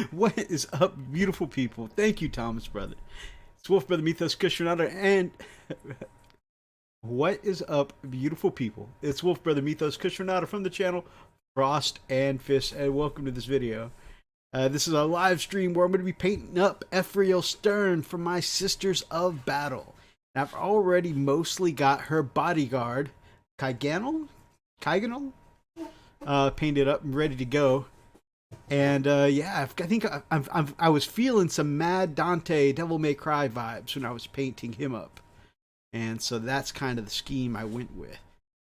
What is up, beautiful people? Thank you, Thomas, brother. It's Wolfbrother Mythos Kushionada, and what is up, beautiful people? It's Wolfbrother Mythos Kushionada from the channel Frost and Fist, and welcome to this video. This is a live stream where I'm going to be painting up Ephrael Stern from my Sisters of Battle. And I've already mostly got her bodyguard, Kyganel, painted up and ready to go. And yeah, I think I was feeling some Mad Dante Devil May Cry vibes when I was painting him up. And so that's kind of the scheme I went with.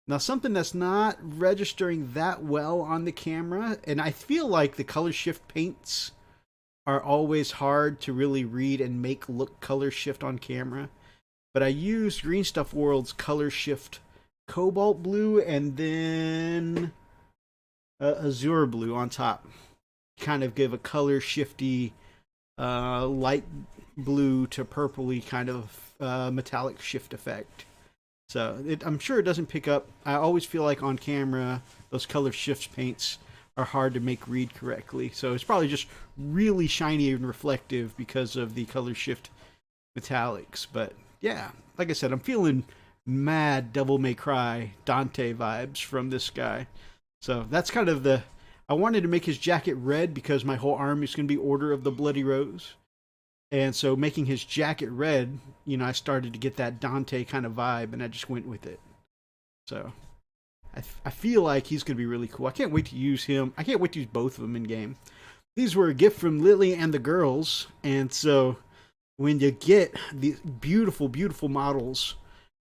Now, something that's not registering that well on the camera, and I feel like the color shift paints are always hard to really read and make look color shift on camera. But I used Green Stuff World's color shift cobalt blue and then azure blue on top. Kind of give a color shifty light blue to purpley kind of metallic shift effect. So I'm sure it doesn't pick up. I always feel like on camera those color shift paints are hard to make read correctly. So it's probably just really shiny and reflective because of the color shift metallics. But yeah, like I said, I'm feeling mad Devil May Cry Dante vibes from this guy. So that's kind of the... I wanted to make his jacket red because my whole army is going to be Order of the Bloody Rose. And so making his jacket red, you know, I started to get that Dante kind of vibe, and I just went with it. So I feel like he's going to be really cool. I can't wait to use him. I can't wait to use both of them in game. These were a gift from Lily and the girls. And so when you get these beautiful, beautiful models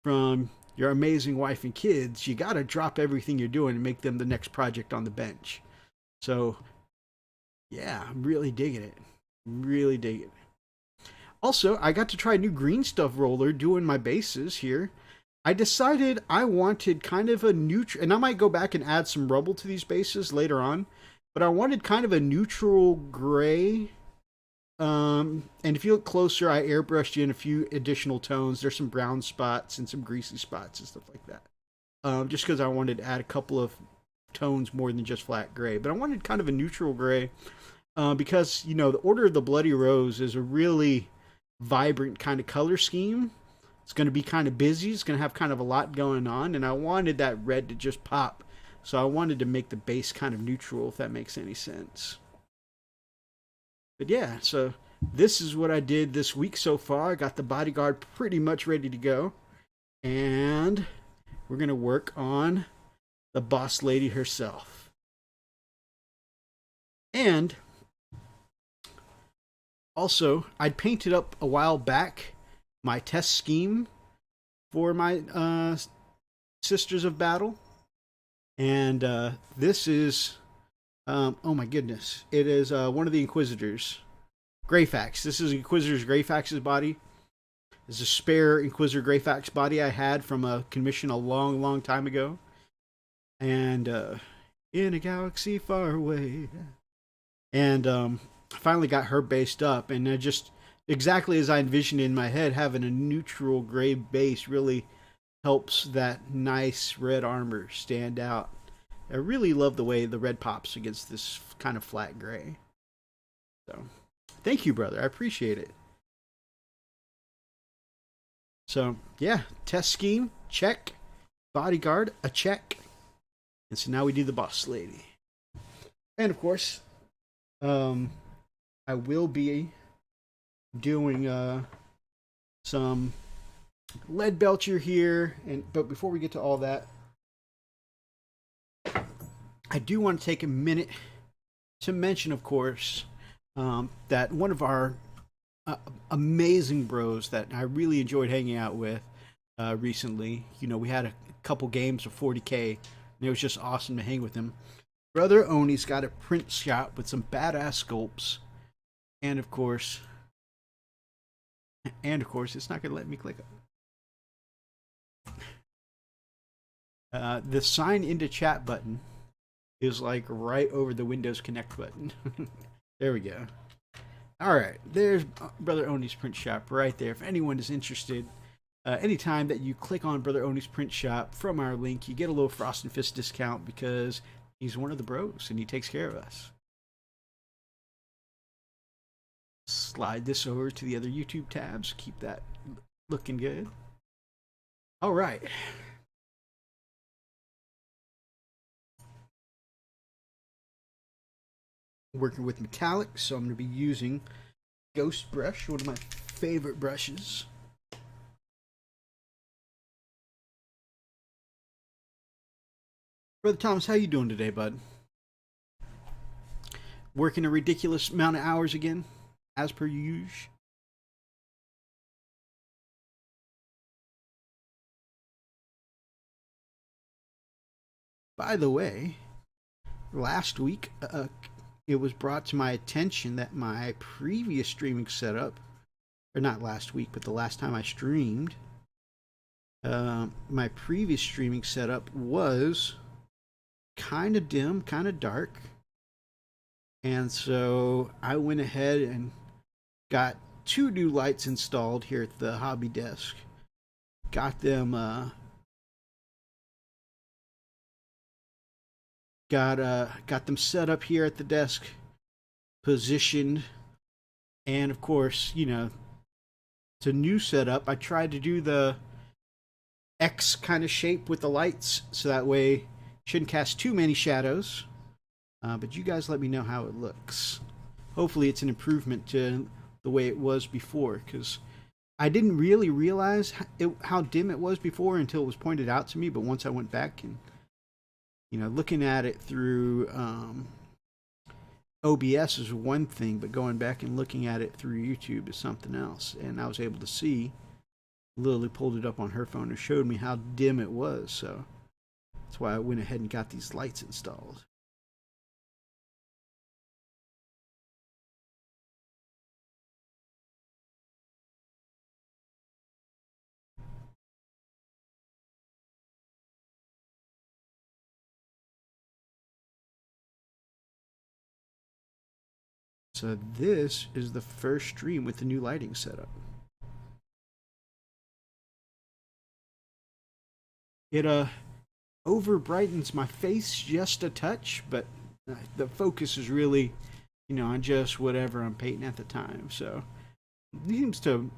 from your amazing wife and kids, you got to drop everything you're doing and make them the next project on the bench. So, yeah, I'm really digging it. Really digging it. Also, I got to try a new green stuff roller doing my bases here. I decided I wanted kind of a neutral, and I might go back and add some rubble to these bases later on, but I wanted kind of a neutral gray. And if you look closer, I airbrushed in a few additional tones. There's some brown spots and some greasy spots and stuff like that. Just because I wanted to add a couple of tones more than just flat gray, but I wanted kind of a neutral gray because, you know, the Order of the Bloody Rose is a really vibrant kind of color scheme. It's going to be kind of busy. It's going to have kind of a lot going on, and I wanted that red to just pop. So I wanted to make the base kind of neutral, if that makes any sense. But yeah, so this is what I did this week so far. I got the bodyguard pretty much ready to go, and we're going to work on the boss lady herself. And also, I'd painted up a while back my test scheme for my Sisters of Battle. And this is, oh my goodness, it is one of the Inquisitors. Greyfax. This is Inquisitor's Greyfax's body. This is a spare Inquisitor Greyfax body I had from a commission a long, long time ago. And in a galaxy far away. And I finally got her based up, and I just, exactly as I envisioned in my head, having a neutral gray base really helps that nice red armor stand out. I really love the way the red pops against this kind of flat gray. So, thank you, brother. I appreciate it. So, yeah, test scheme, check. Bodyguard, a check. And so now we do the boss lady. And of course, I will be doing some lead belcher here, but before we get to all that, I do want to take a minute to mention, of course, that one of our amazing bros that I really enjoyed hanging out with recently, you know, we had a couple games of 40K, and it was just awesome to hang with him. Brother Oni's got a print shop with some badass sculpts. And of course, it's not going to let me click it. The sign into chat button is like right over the Windows Connect button. There we go. All right, there's Brother Oni's print shop right there. If anyone is interested, anytime that you click on Brother Oni's print shop from our link, you get a little Frost and Fist discount because he's one of the bros and he takes care of us. slide this over to the other YouTube tabs. Keep that looking good. All right. Working with metallic, so I'm going to be using Ghost Brush, one of my favorite brushes. Brother Thomas, how you doing today, bud? Working a ridiculous amount of hours again, as per usual. By the way, last week, it was brought to my attention that my previous streaming setup, or not last week, but the last time I streamed, my previous streaming setup was kind of dim, kind of dark. And so I went ahead and got 2 new lights installed here at the hobby desk. Got them got them set up here at the desk, positioned, and of course, you know, it's a new setup. I tried to do the X kind of shape with the lights, so that way it shouldn't cast too many shadows. But you guys let me know how it looks. Hopefully it's an improvement to the way it was before, because I didn't really realize how dim it was before until it was pointed out to me. But once I went back and, you know, looking at it through OBS is one thing, but going back and looking at it through YouTube is something else. And I was able to see, Lily pulled it up on her phone and showed me how dim it was. So that's why I went ahead and got these lights installed. So this is the first stream with the new lighting setup. It over brightens my face just a touch, but the focus is really, you know, on just whatever I'm painting at the time. So it seems to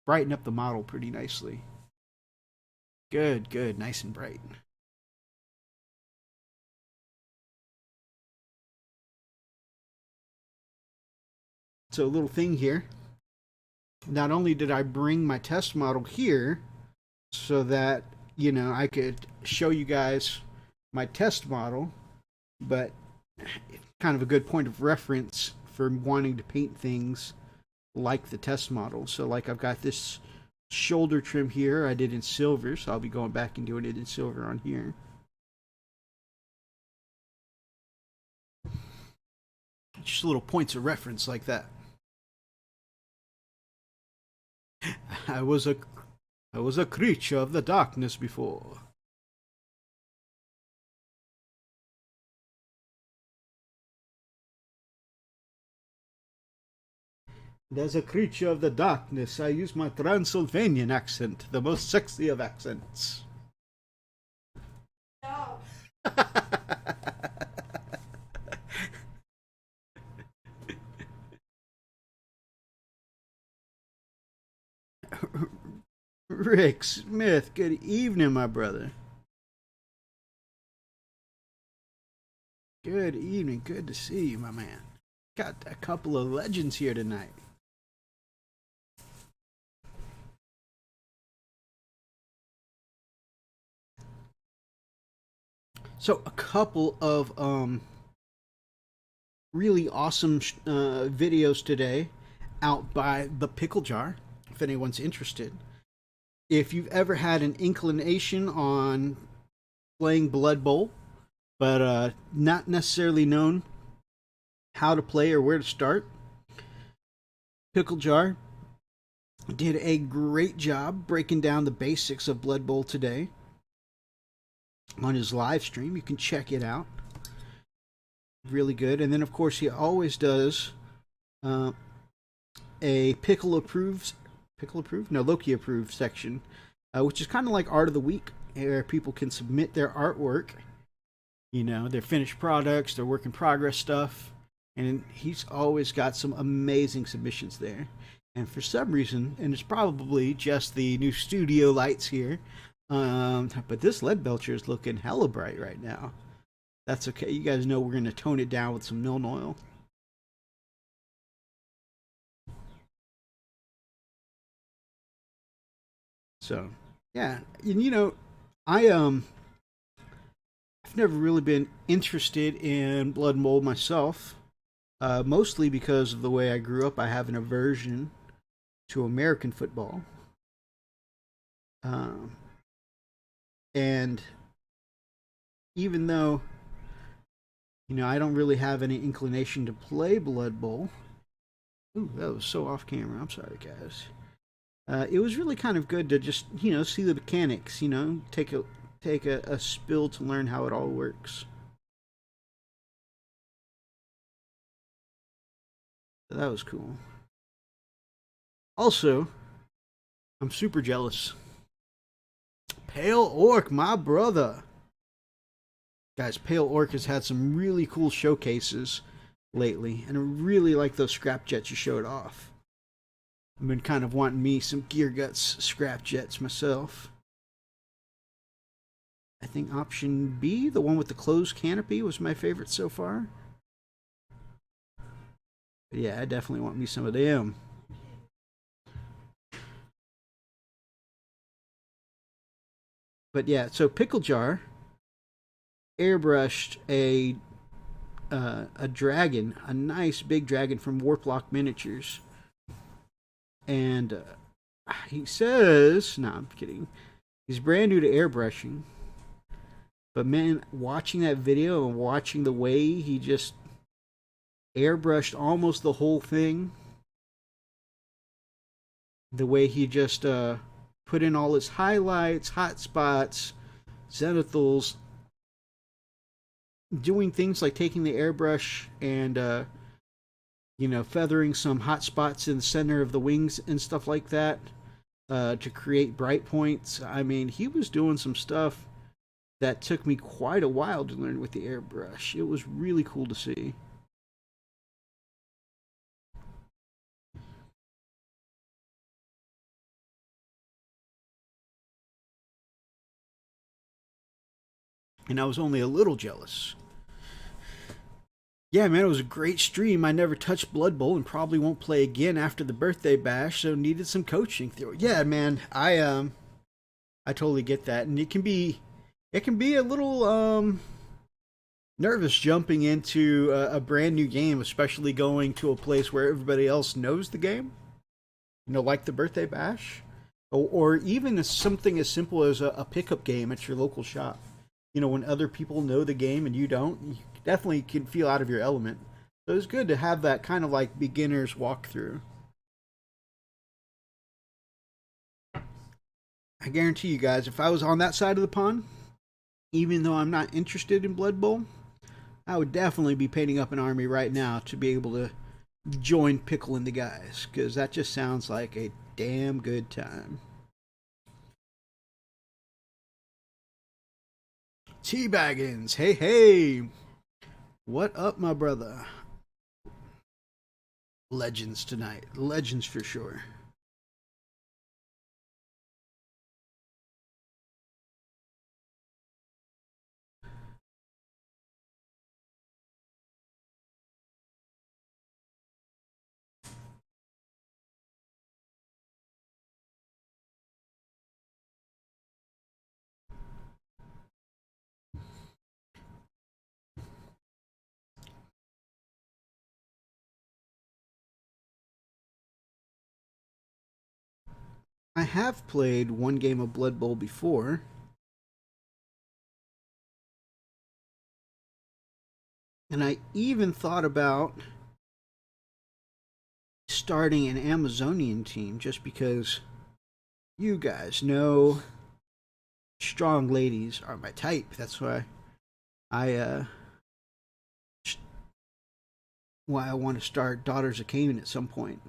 brighten up the model pretty nicely. Good, good, nice and bright. So a little thing here. Not only did I bring my test model here so that, you know, I could show you guys my test model, but kind of a good point of reference for wanting to paint things like the test model. So like I've got this shoulder trim here I did in silver, so I'll be going back and doing it in silver on here. Just little points of reference like that. I was a creature of the darkness before. And as a creature of the darkness, I use my Transylvanian accent, the most sexy of accents. No. Rick Smith, good evening, my brother. Good evening, good to see you, my man. Got a couple of legends here tonight. So a couple of really awesome videos today out by the Pickle Jar, if anyone's interested. If you've ever had an inclination on playing Blood Bowl, but not necessarily known how to play or where to start, Pickle Jar did a great job breaking down the basics of Blood Bowl today on his live stream. You can check it out. Really good. And then, of course, he always does a Loki approved section, which is kind of like Art of the Week, where people can submit their artwork, you know, their finished products, their work in progress stuff, And he's always got some amazing submissions there. And for some reason, and it's probably just the new studio lights here, but this lead belcher is looking hella bright right now. That's okay. You guys know we're going to tone it down with some Milne oil. So, yeah. And you know, I've never really been interested in blood mold myself. Mostly because of the way I grew up. I have an aversion to American football. And even though, you know, I don't really have any inclination to play Blood Bowl. Ooh, that was so off camera. I'm sorry, guys. It was really kind of good to just, you know, see the mechanics, you know, take a spill to learn how it all works. So that was cool. Also, I'm super jealous. Pale Orc, my brother. Guys, Pale Orc has had some really cool showcases lately, and I really like those scrap jets you showed off. I've been kind of wanting me some Gear Guts scrap jets myself. I think option B, the one with the closed canopy, was my favorite so far. But yeah, I definitely want me some of them. But yeah, so Pickle Jar airbrushed a dragon, a nice big dragon from Warplock Miniatures. And he says, no, I'm kidding. He's brand new to airbrushing. But man, watching that video and watching the way he just airbrushed almost the whole thing, the way he just put in all his highlights, hot spots, zenithals, doing things like taking the airbrush and you know, feathering some hot spots in the center of the wings and stuff like that to create bright points. I mean, he was doing some stuff that took me quite a while to learn with the airbrush. It was really cool to see. And I was only a little jealous. Yeah, man, it was a great stream. I never touched Blood Bowl and probably won't play again after the birthday bash, so needed some coaching. Yeah, man, I totally get that, and it can be a little nervous jumping into a brand new game, especially going to a place where everybody else knows the game. You know, like the birthday bash, or even something as simple as a pickup game at your local shop. You know, when other people know the game and you don't, you definitely can feel out of your element. So it's good to have that kind of like beginner's walkthrough. I guarantee you guys, if I was on that side of the pond, even though I'm not interested in Blood Bowl, I would definitely be painting up an army right now to be able to join Pickle and the guys, because that just sounds like a damn good time. Teabaggins, hey, hey. What up, my brother? Legends tonight. Legends for sure. I have played one game of Blood Bowl before. And I even thought about starting an Amazonian team just because you guys know strong ladies are my type. That's why I want to start Daughters of Cain at some point.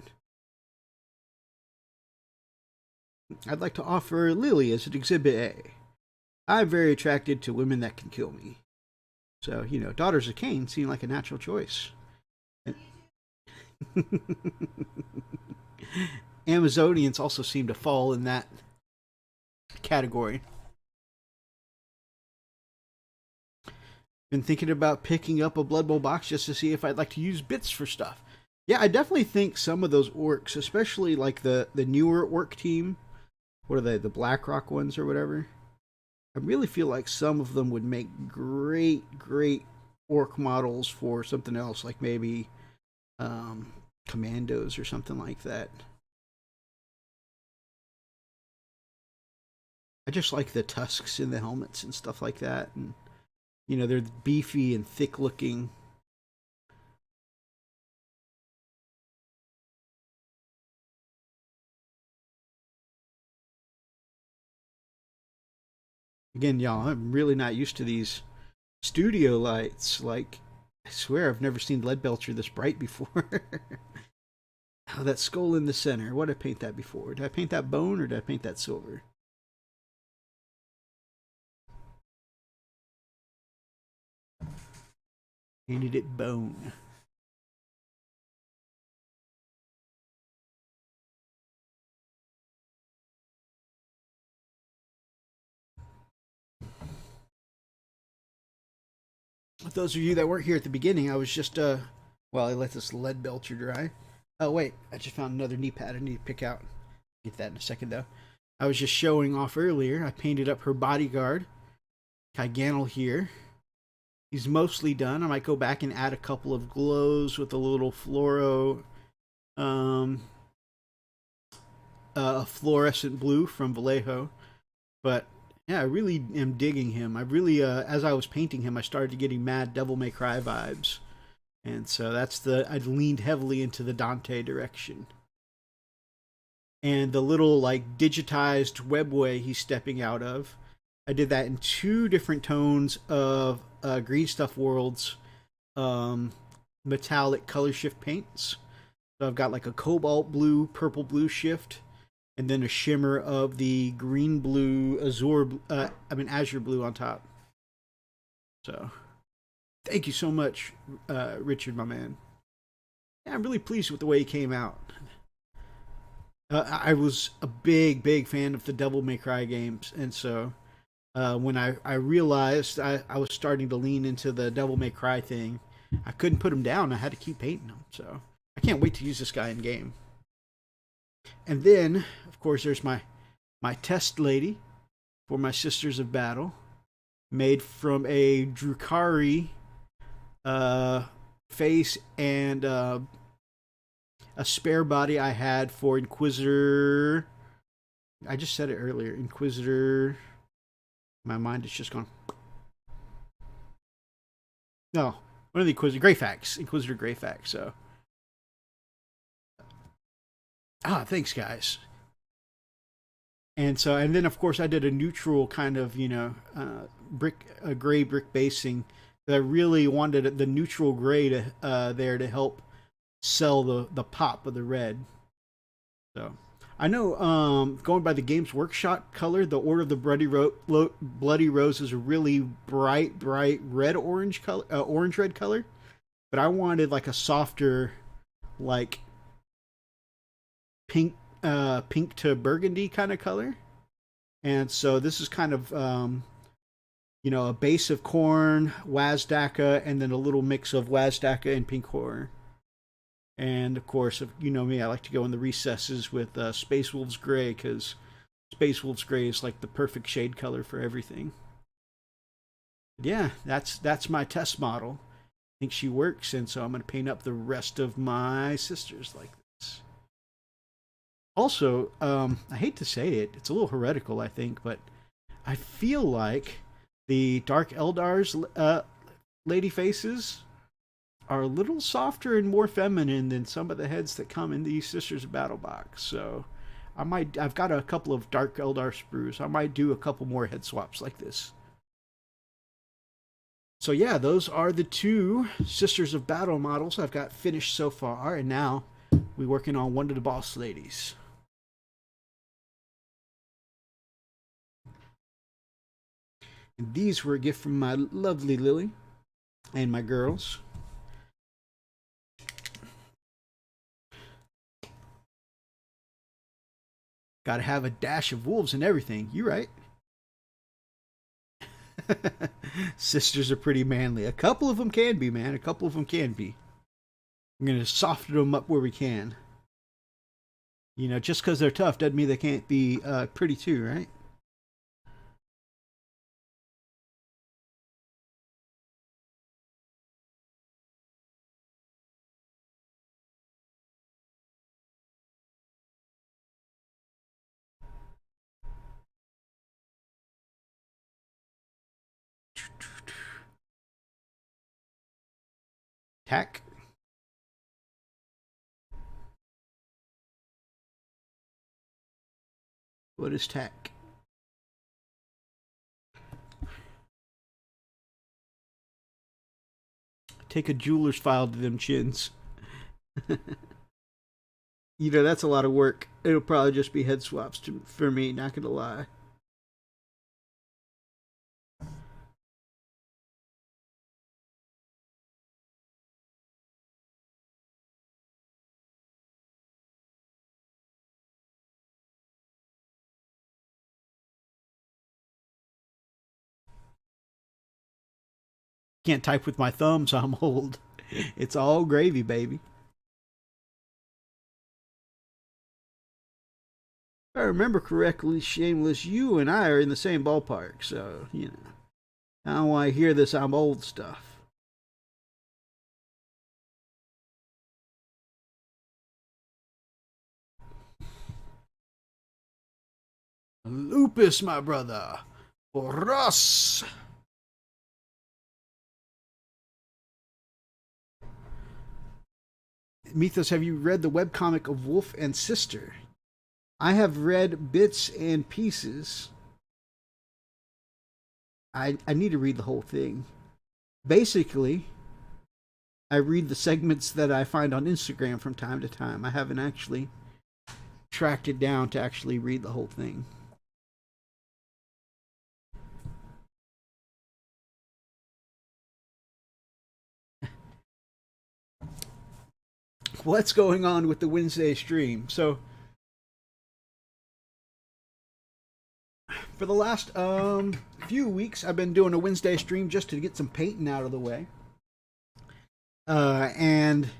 I'd like to offer Lily as an Exhibit A. I'm very attracted to women that can kill me. So, you know, Daughters of Cain seem like a natural choice. Amazonians also seem to fall in that category. Been thinking about picking up a Blood Bowl box just to see if I'd like to use bits for stuff. Yeah, I definitely think some of those orcs, especially like the newer orc team, what are they, the Blackrock ones or whatever? I really feel like some of them would make great orc models for something else, like maybe commandos or something like that. I just like the tusks in the helmets and stuff like that, and they're beefy and thick looking. Again, y'all, I'm really not used to these studio lights. Like, I swear I've never seen Leadbelcher this bright before. Oh, that skull in the center. What did I paint that before? Did I paint that bone or did I paint that silver? Painted it bone. With those of you that weren't here at the beginning, I was just well, I let this Leadbelcher dry. Oh wait, I just found another knee pad I need to pick out. Get that in a second though. I was just showing off earlier. I painted up her bodyguard, Kyganel here. He's mostly done. I might go back and add a couple of glows with a little fluorescent blue from Vallejo. But yeah, I really am digging him. I really, as I was painting him, I started getting mad Devil May Cry vibes. And so I leaned heavily into the Dante direction. And the little like digitized webway he's stepping out of, I did that in two different tones of Green Stuff World's metallic color shift paints. So I've got like a cobalt blue, purple blue shift, and then a shimmer of the green blue, azure blue on top. So, thank you so much, Richard, my man. Yeah, I'm really pleased with the way he came out. I was a big fan of the Devil May Cry games, and so when I realized I was starting to lean into the Devil May Cry thing, I couldn't put him down. I had to keep painting him. So I can't wait to use this guy in game. And then, of course, there's my test lady for my Sisters of Battle, made from a Drukhari face and a spare body I had for Inquisitor. I just said it earlier. Inquisitor. My mind is just gone. No, one of the Inquisitor Greyfax. Inquisitor Greyfax. So. Thanks, guys. And then of course I did a neutral kind of a gray brick basing. That I really wanted the neutral gray to there to help sell the pop of the red. So I know going by the Games Workshop color, the Order of the Bloody Rose is a really bright red orange color, orange red color. But I wanted like a softer, like pink to burgundy kind of color. And so this is kind of a base of corn, Wazdaka, and then a little mix of Wazdaka and pink horror. And of course, you know me, I like to go in the recesses with Space Wolves Gray, because Space Wolves Gray is like the perfect shade color for everything. But yeah, that's my test model. I think she works, and so I'm going to paint up the rest of my sisters like this. Also, I hate to say it, it's a little heretical, I think, but I feel like the Dark Eldar's lady faces are a little softer and more feminine than some of the heads that come in the Sisters of Battle box. So I've got a couple of Dark Eldar sprues. I might do a couple more head swaps like this. So yeah, those are the two Sisters of Battle models I've got finished so far, and now we're working on one of the boss ladies. And these were a gift from my lovely Lily and my girls. Got to have a dash of wolves and everything. You right. Sisters are pretty manly. A couple of them can be, man. A couple of them can be. I'm going to soften them up where we can. You know, just because they're tough doesn't mean they can't be pretty too, right? Tack. What is tack? Take a jeweler's file to them chins. You know, that's a lot of work. It'll probably just be head swaps for me, not gonna lie. Can't type with my thumbs, so I'm old. It's all gravy, baby. If I remember correctly, Shameless, you and I are in the same ballpark, so, you know. I don't want to hear this I'm old stuff. Lupus, my brother. For us. Mythos, have you read the webcomic of Wolf and Sister? I have read bits and pieces. I need to read the whole thing. Basically, I read the segments that I find on Instagram from time to time. I haven't actually tracked it down to actually read the whole thing. What's going on with the Wednesday stream? So, for the last few weeks, I've been doing a Wednesday stream just to get some painting out of the way. And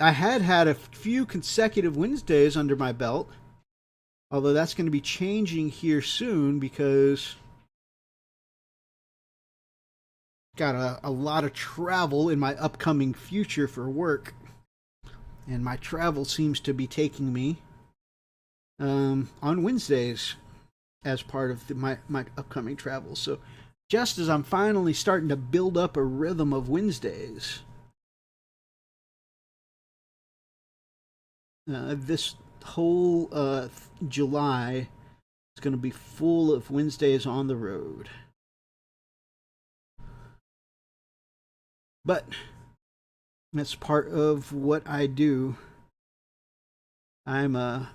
I had a few consecutive Wednesdays under my belt. Although that's going to be changing here soon because got a lot of travel in my upcoming future for work. And my travel seems to be taking me on Wednesdays as part of my upcoming travel. So just as I'm finally starting to build up a rhythm of Wednesdays, this whole July is going to be full of Wednesdays on the road. But that's part of what I do. I'm a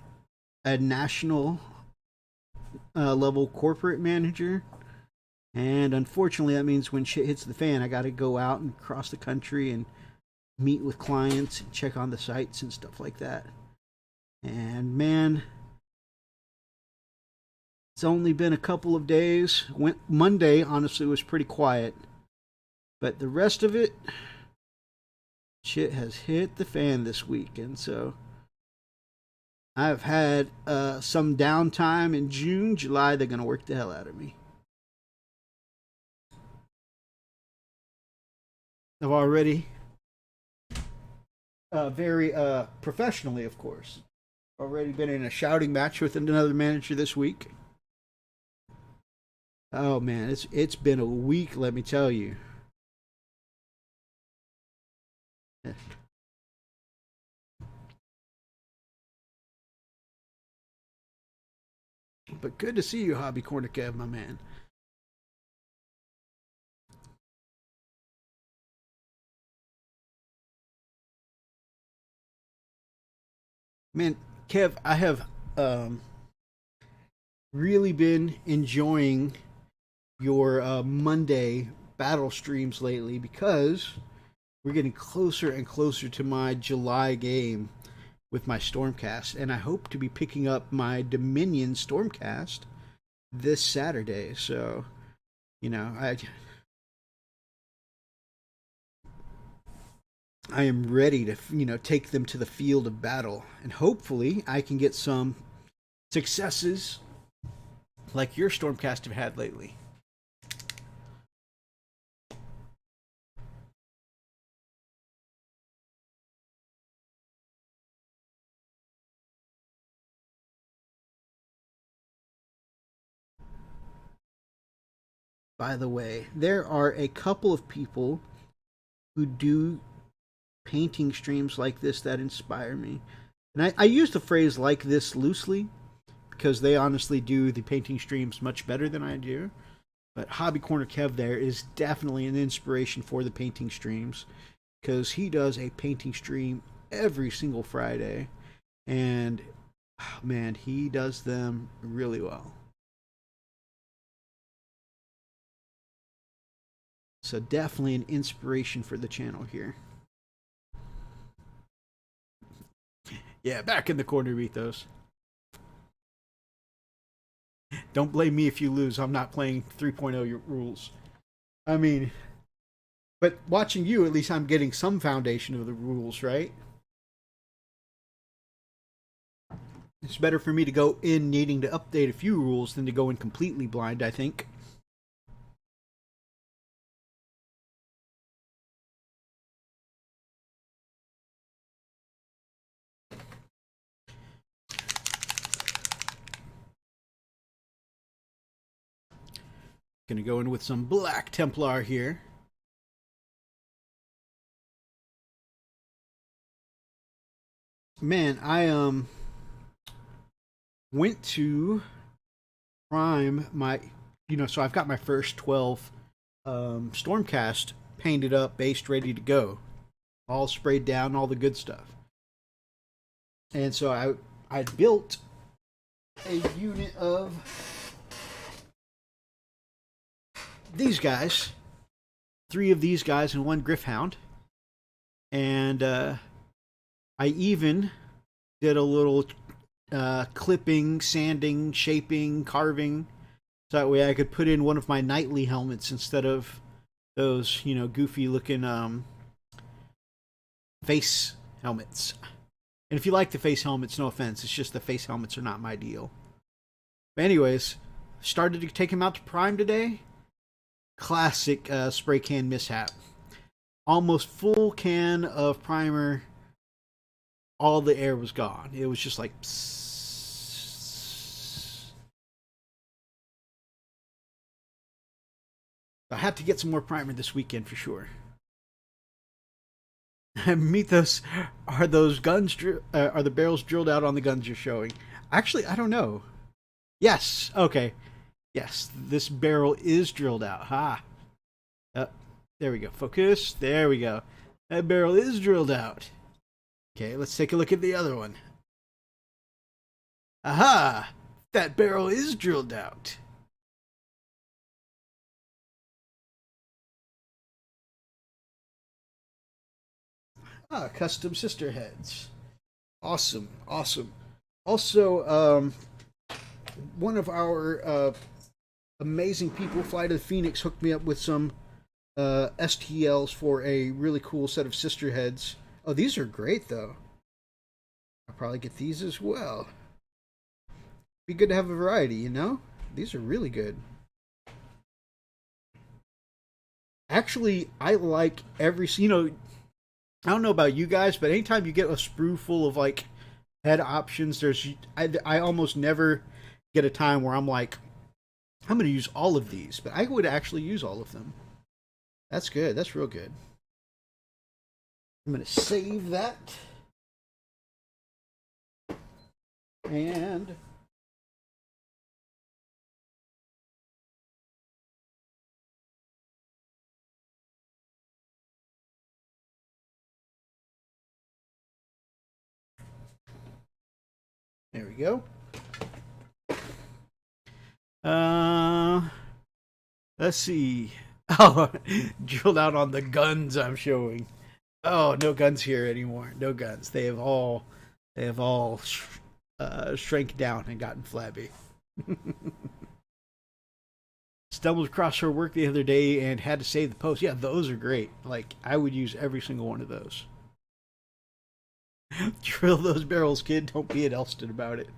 national level corporate manager. And unfortunately, that means when shit hits the fan, I got to go out and cross the country and meet with clients and check on the sites and stuff like that. And man, it's only been a couple of days. Monday, honestly, was pretty quiet. But the rest of it, shit has hit the fan this week. And so I've had some downtime in June. July, they're going to work the hell out of me. I've already, very professionally, of course, already been in a shouting match with another manager this week. Oh man, it's been a week, let me tell you. But good to see you, Hobby Corner Kev, my man. Man, Kev, I have really been enjoying your Monday battle streams lately because we're getting closer and closer to my July game, with my Stormcast, and I hope to be picking up my Dominion Stormcast this Saturday. So, you know, I am ready to, you know, take them to the field of battle, and hopefully I can get some successes like your Stormcast have had lately. By the way, there are a couple of people who do painting streams like this that inspire me. And I use the phrase like this loosely because they honestly do the painting streams much better than I do. But Hobby Corner Kev there is definitely an inspiration for the painting streams because he does a painting stream every single Friday. And, oh man, he does them really well. So definitely an inspiration for the channel here. Yeah, back in the corner, Mythos. Don't blame me if you lose. I'm not playing 3.0 rules. I mean, but watching you, at least I'm getting some foundation of the rules, right? It's better for me to go in needing to update a few rules than to go in completely blind, I think. Gonna go in with some Black Templar here. Man, I went to prime my, you know, so I've got my first 12 Stormcast painted up, based, ready to go, all sprayed down, all the good stuff. And so I built a unit of these guys, 3 of these guys and 1 Gryph-hound, and I even did a little clipping, sanding, shaping, carving, so that way I could put in one of my knightly helmets instead of those, you know, goofy looking face helmets. And if you like the face helmets, no offense, it's just the face helmets are not my deal. But anyways, started to take him out to prime today. Classic spray can mishap. Almost full can of primer. All the air was gone. It was just like psss. I had to get some more primer this weekend for sure. Mythos, are those guns? Are the barrels drilled out on the guns you're showing? Actually, I don't know. Yes. Okay. Yes, this barrel is drilled out. Ha. There we go. Focus. There we go. That barrel is drilled out. Okay, let's take a look at the other one. Aha! That barrel is drilled out. Ah, custom sister heads. Awesome, awesome. Also, one of our amazing people, Fly to the Phoenix, hooked me up with some STLs for a really cool set of sister heads. Oh, these are great, though. I'll probably get these as well. Be good to have a variety, you know? These are really good. Actually, I like every... You know, I don't know about you guys, but anytime you get a sprue full of, like, head options, I almost never get a time where I'm like, I'm going to use all of these, but I would actually use all of them. That's good. That's real good. I'm going to save that. And there we go. Let's see. Oh, drilled out on the guns I'm showing. Oh, no guns here anymore. No guns. They have all They have all shrank down and gotten flabby. Stumbled across her work the other day and had to save the post. Yeah, those are great. Like, I would use every single one of those. Drill those barrels, kid. Don't be an Elston about it.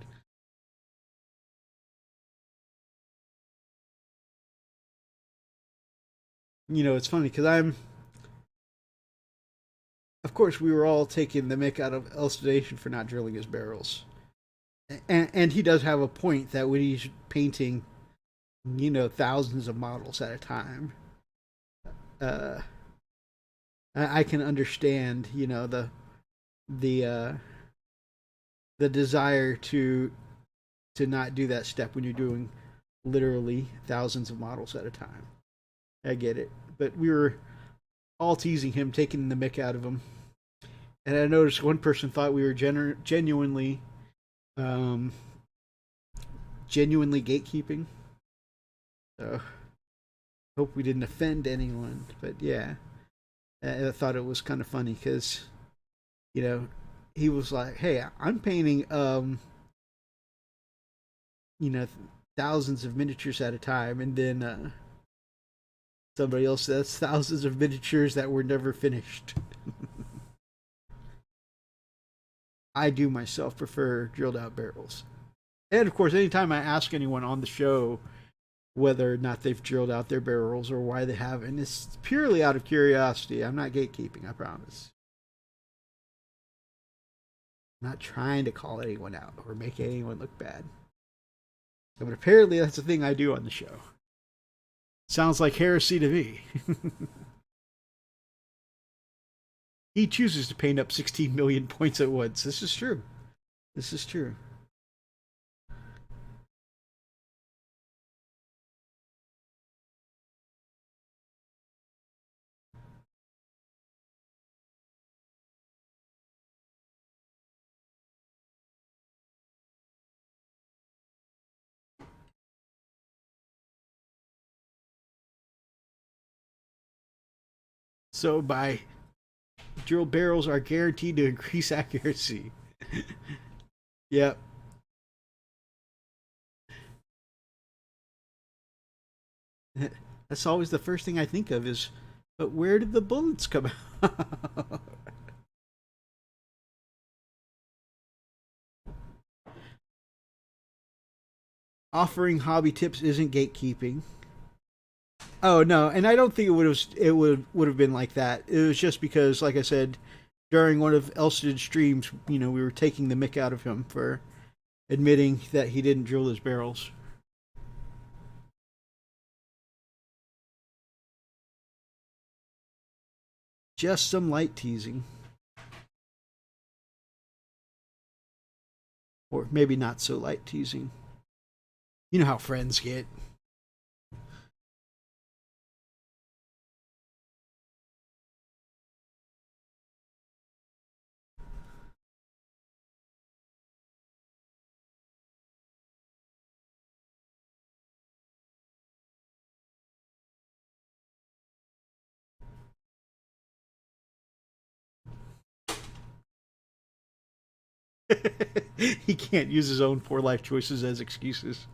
You know, it's funny because of course, we were all taking the mick out of Elstonation for not drilling his barrels. And he does have a point that when he's painting, you know, thousands of models at a time, uh, I can understand, you know, the uh, the desire to not do that step when you're doing literally thousands of models at a time. I get it, but we were all teasing him, taking the mick out of him, and I noticed one person thought we were um, genuinely gatekeeping. So hope we didn't offend anyone, but yeah, I thought it was kind of funny because you know he was like, "Hey, I'm painting you know thousands of miniatures at a time," and then somebody else says thousands of miniatures that were never finished. I do myself prefer drilled out barrels. And of course, anytime I ask anyone on the show whether or not they've drilled out their barrels or why they haven't, it's purely out of curiosity. I'm not gatekeeping, I promise. I'm not trying to call anyone out or make anyone look bad. But apparently, that's the thing I do on the show. Sounds like heresy to me. He chooses to paint up 16 million points at once. This is true. This is true. So by drill barrels are guaranteed to increase accuracy. Yep. That's always the first thing I think of is, but where did the bullets come out? Offering hobby tips isn't gatekeeping. Oh no, and I don't think it would have been like that. It was just because, like I said, during one of Elston's streams, you know, we were taking the mick out of him for admitting that he didn't drill his barrels. Just some light teasing. Or maybe not so light teasing. You know how friends get. He can't use his own poor life choices as excuses.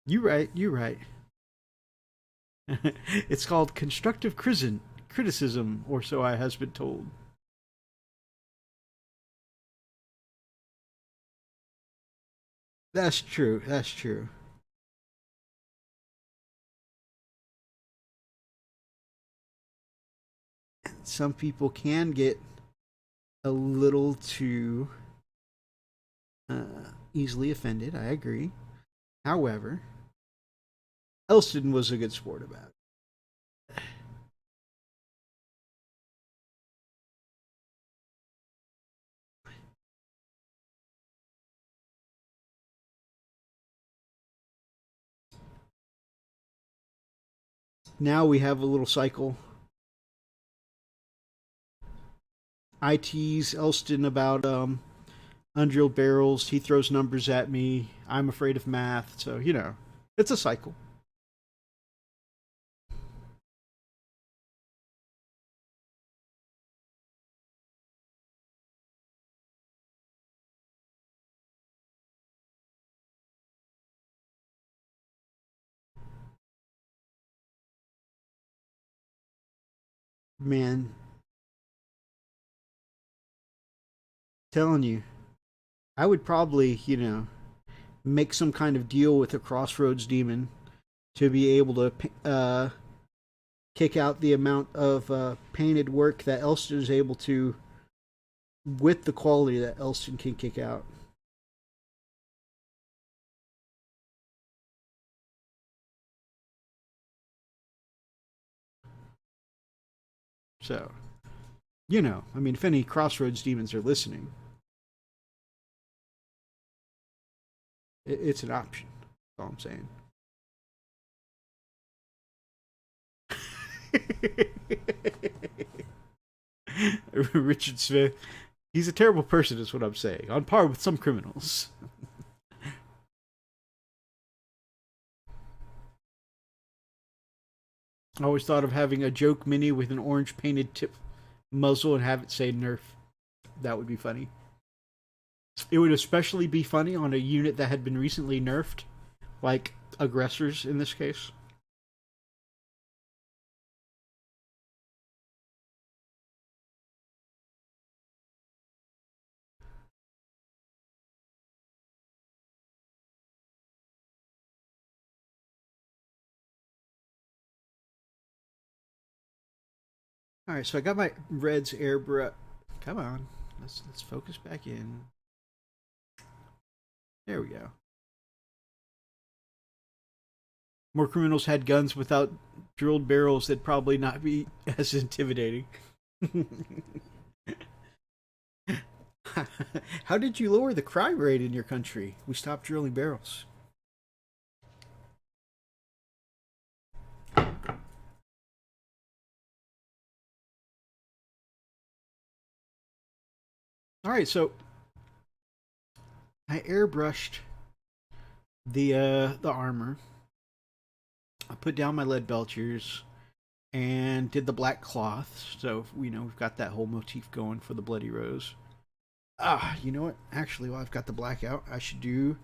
You right, you right. It's called constructive criticism, or so I has been told. That's true. That's true. Some people can get a little too easily offended. I agree. However, Elston was a good sport about it. Now we have a little cycle. I tease Elston about undrilled barrels. He throws numbers at me. I'm afraid of math. So, you know, it's a cycle. Man, telling you, I would probably, make some kind of deal with a Crossroads demon to be able to kick out the amount of painted work that Elston is able to, with the quality that Elston can kick out. So, I mean, if any Crossroads demons are listening, it's an option. That's all I'm saying. Richard Smith, he's a terrible person, is what I'm saying. On par with some criminals. I always thought of having a joke mini with an orange painted tip muzzle and have it say Nerf. That would be funny. It would especially be funny on a unit that had been recently nerfed, like aggressors in this case. All right, so I got my Reds airbrush. Come on, let's focus back in. There we go. More criminals had guns without drilled barrels, that'd probably not be as intimidating. How did you lower the crime rate in your country? We stopped drilling barrels. All right, so I airbrushed the armor. I put down my lead belchers and did the black cloth. So we've got that whole motif going for the bloody rose. You know what? Actually, while I've got the black out, I should do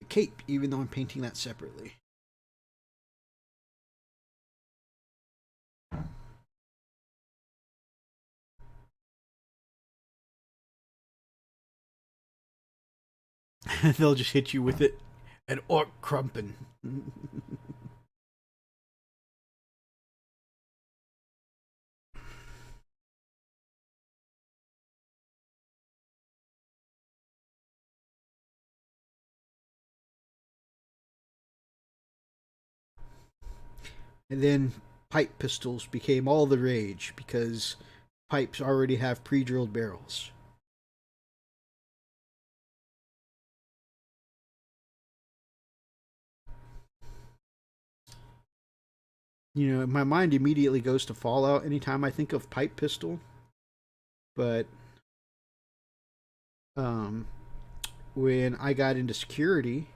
the cape, even though I'm painting that separately. They'll just hit you with it. An orc crumpin'. And then pipe pistols became all the rage because pipes already have pre-drilled barrels. My mind immediately goes to Fallout anytime I think of pipe pistol. But when I got into security,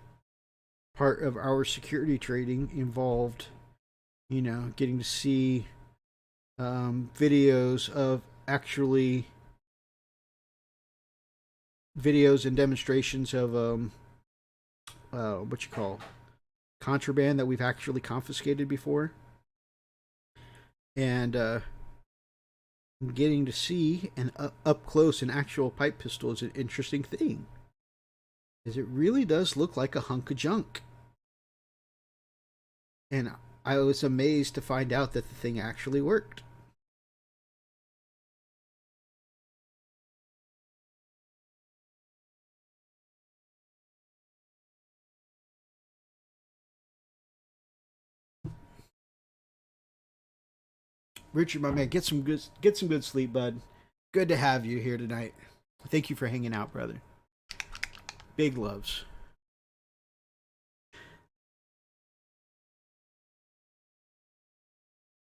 part of our security training involved, getting to see videos of actually videos and demonstrations of what you call contraband that we've actually confiscated before. And getting to see an up close an actual pipe pistol is an interesting thing, because it really does look like a hunk of junk. And I was amazed to find out that the thing actually worked. Richard, my man, get some good sleep, bud. Good to have you here tonight. Thank you for hanging out, brother. Big loves.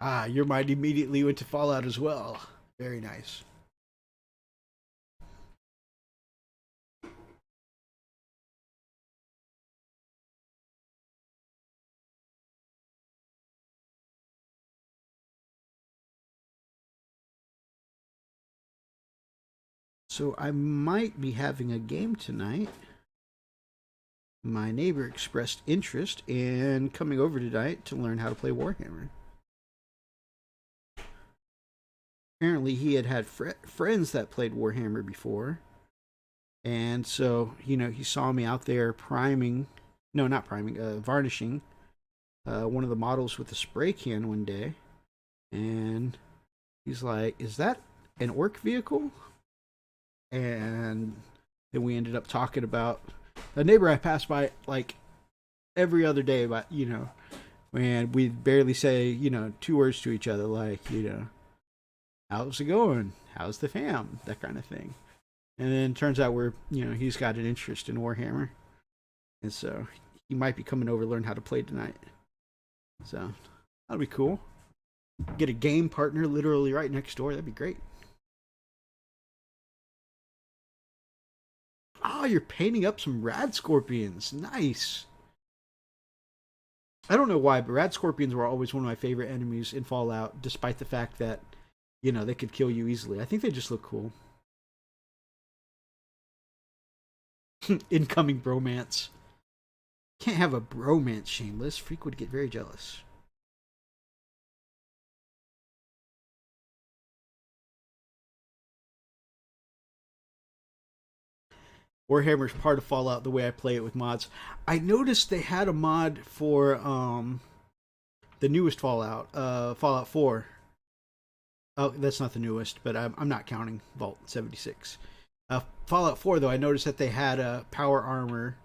Your mind immediately went to Fallout as well. Very nice. So I might be having a game tonight. My neighbor expressed interest in coming over tonight to learn how to play Warhammer. apparently he had friends that played Warhammer before, and so he saw me out there priming, no, not priming, varnishing one of the models with a spray can one day, and he's like, "Is that an orc vehicle?" And then we ended up talking about a neighbor I passed by like every other day, about and we'd barely say 2 words to each other, like how's it going, how's the fam, that kind of thing. And then it turns out he's got an interest in Warhammer, and so he might be coming over to learn how to play tonight. So that'll be cool. Get a game partner literally right next door. That'd be great. Oh, you're painting up some rad scorpions. Nice. I don't know why, but rad scorpions were always one of my favorite enemies in Fallout, despite the fact that, they could kill you easily. I think they just look cool. Incoming bromance. Can't have a bromance, Shameless. Freak would get very jealous. Warhammer's part of Fallout the way I play it with mods. I noticed they had a mod for the newest Fallout, Fallout 4. Oh, that's not the newest, but I'm not counting Vault 76. Fallout 4, though, I noticed that they had a power armor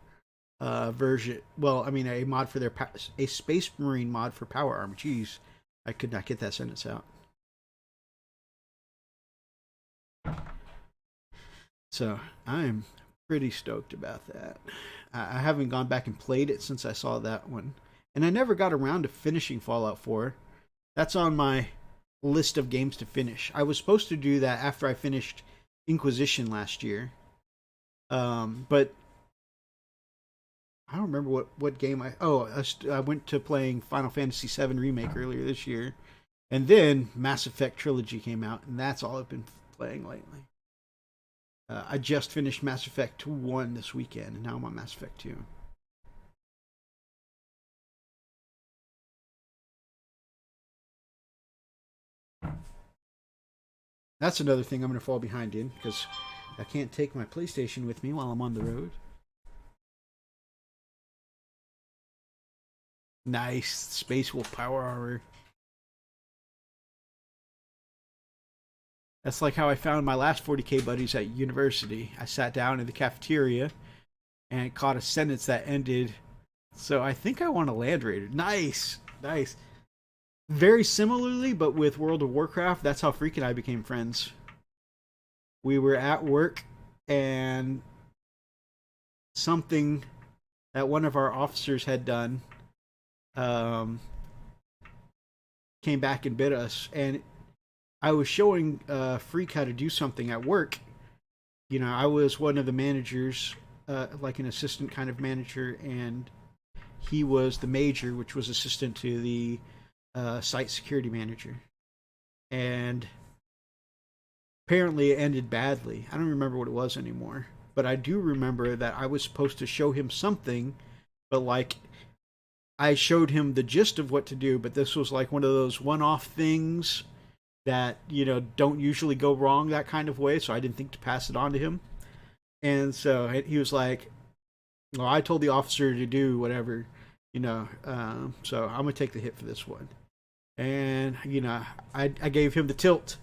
version. Well, I mean, a mod for a Space Marine mod for power armor. Jeez, I could not get that sentence out. So I'm pretty stoked about that. I haven't gone back and played it since I saw that one, and I never got around to finishing Fallout 4. That's on my list of games to finish. I was supposed to do that after I finished Inquisition last year, but I don't remember what game I went to playing Final Fantasy VII Remake earlier this year, and then Mass Effect Trilogy came out, and that's all I've been playing lately. I just finished Mass Effect 1 this weekend, and now I'm on Mass Effect 2. That's another thing I'm going to fall behind in, because I can't take my PlayStation with me while I'm on the road. Nice. Space Wolf power armor. That's like how I found my last 40k buddies at university. I sat down in the cafeteria and caught a sentence that ended, "So I think I want a Land Raider." Nice. Nice. Very similarly, but with World of Warcraft, that's how Freak and I became friends. We were at work, and something that one of our officers had done came back and bit us, and I was showing Freak how to do something at work. I was one of the managers, like an assistant kind of manager, and he was the major, which was assistant to the site security manager. And apparently it ended badly. I don't remember what it was anymore, but I do remember that I was supposed to show him something, but like I showed him the gist of what to do, but this was like one of those one-off things that don't usually go wrong that kind of way, so I didn't think to pass it on to him. And so he was like, "Well, I told the officer to do whatever, so I'm gonna take the hit for this one." And I gave him the tilt.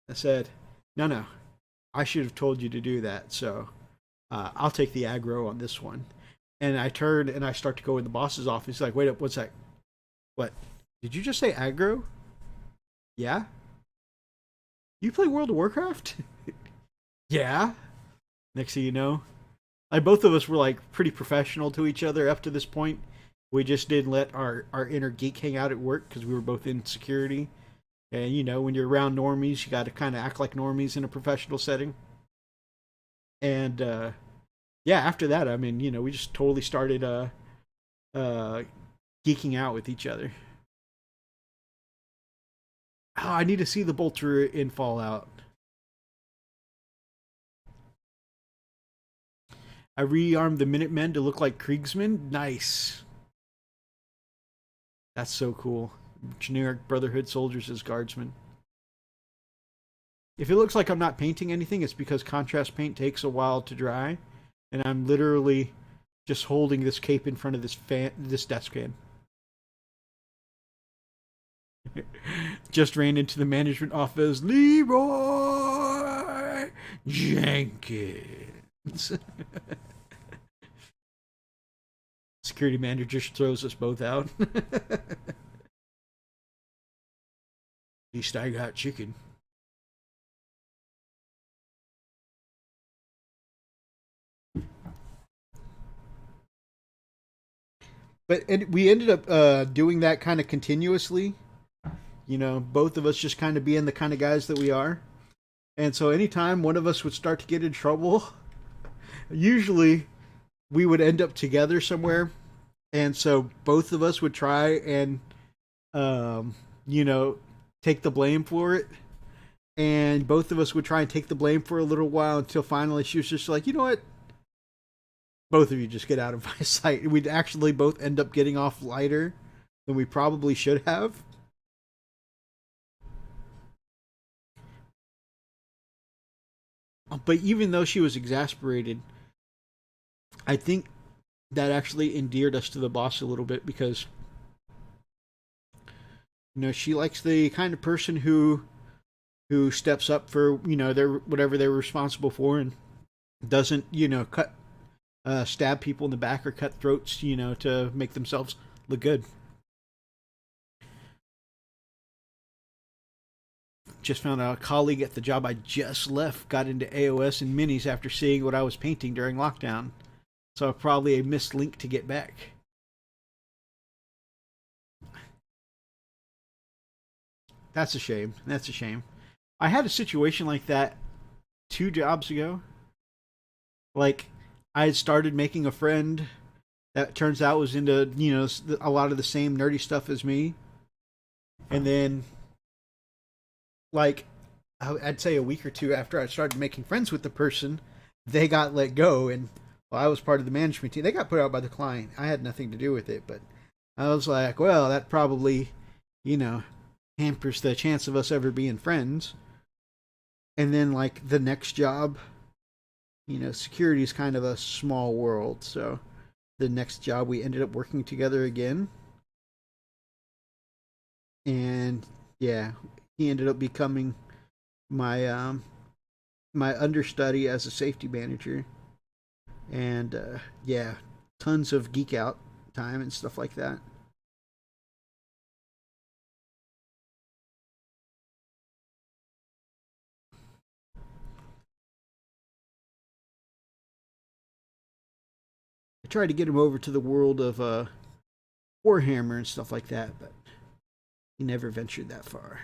I said, no, I should have told you to do that, so I'll take the aggro on this one." And I turned and I start to go in the boss's office. He's like, "Wait up, what's that? What? Did you just say aggro?" "Yeah." "You play World of Warcraft?" "Yeah." Next thing you know, like both of us were like pretty professional to each other up to this point. We just didn't let our inner geek hang out at work because we were both in security. And when you're around normies, you got to kind of act like normies in a professional setting. And yeah, after that, I mean, we just totally started geeking out with each other. Oh, I need to see the bolter in Fallout. I rearmed the Minutemen to look like Kriegsmen. Nice. That's so cool. Generic Brotherhood soldiers as guardsmen. If it looks like I'm not painting anything, it's because contrast paint takes a while to dry, and I'm literally just holding this cape in front of this desk fan. Just ran into the management office. Leroy Jenkins. Security manager throws us both out. At least I got chicken. But we ended up doing that kind of continuously. You know, both of us just kind of being the kind of guys that we are. And so anytime one of us would start to get in trouble, usually we would end up together somewhere. And so both of us would try and, you know, take the blame for it. And both of us would try and take the blame for a little while until finally she was just like, you know what? Both of you just get out of my sight. We'd actually both end up getting off lighter than we probably should have. But even though she was exasperated, I think that actually endeared us to the boss a little bit because, you know, she likes the kind of person who steps up for, you know, their whatever they're responsible for and doesn't, you know, stab people in the back or cut throats, you know, to make themselves look good. Just found out a colleague at the job I just left got into AOS and minis after seeing what I was painting during lockdown. So probably a missed link to get back. That's a shame. That's a shame. I had a situation like that 2 jobs ago. Like, I had started making a friend that turns out was into, you know, a lot of the same nerdy stuff as me. And then, like, I'd say a week or two after I started making friends with the person, they got let go. And well, I was part of the management team. They got put out by the client. I had nothing to do with it. But I was like, well, that probably, you know, hampers the chance of us ever being friends. And then, like, the next job, you know, security is kind of a small world. So the next job, we ended up working together again. And yeah, he ended up becoming my my understudy as a safety manager. And yeah, tons of geek out time and stuff like that. I tried to get him over to the world of Warhammer and stuff like that, but he never ventured that far.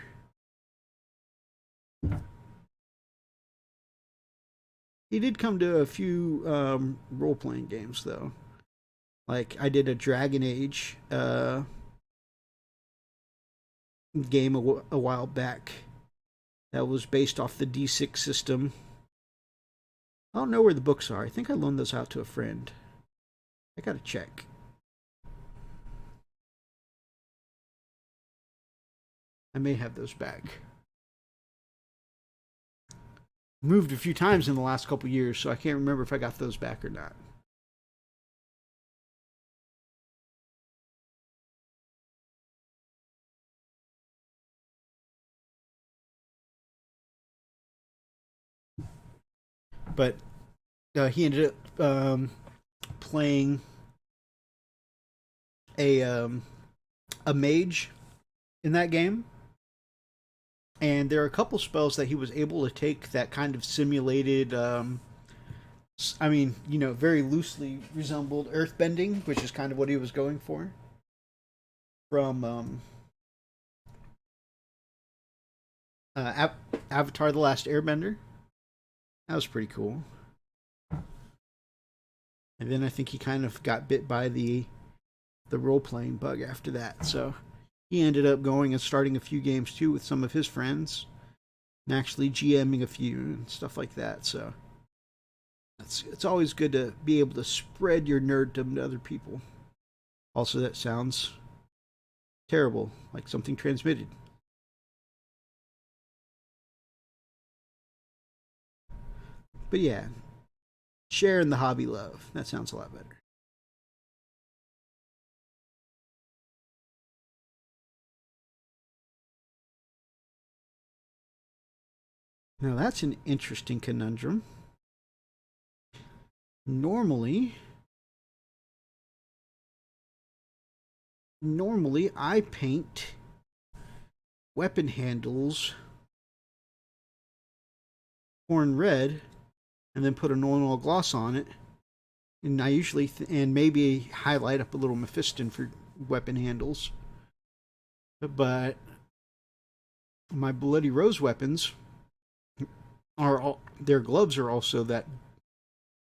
He did come to a few role playing games though. Like I did a Dragon Age game a while back that was based off the D6 system. I don't know where the books are. I think I loaned those out to a friend. I gotta check. I may have those back. Moved a few times in the last couple years, so I can't remember if I got those back or not. But he ended up playing a mage in that game, and there are a couple spells that he was able to take that kind of simulated. I mean, you know, very loosely resembled earthbending, which is kind of what he was going for. From Avatar: The Last Airbender. That was pretty cool. And then I think he kind of got bit by the role playing bug after that. So he ended up going and starting a few games too with some of his friends, and actually GMing a few and stuff like that. So it's always good to be able to spread your nerddom to other people. Also, that sounds terrible, like something transmitted. But yeah, sharing the hobby love. That sounds a lot better. Now that's an interesting conundrum. Normally I paint weapon handles corn red and then put a normal gloss on it. And I usually, and maybe highlight up a little Mephiston for weapon handles. But my Bloody Rose weapons are all, their gloves are also that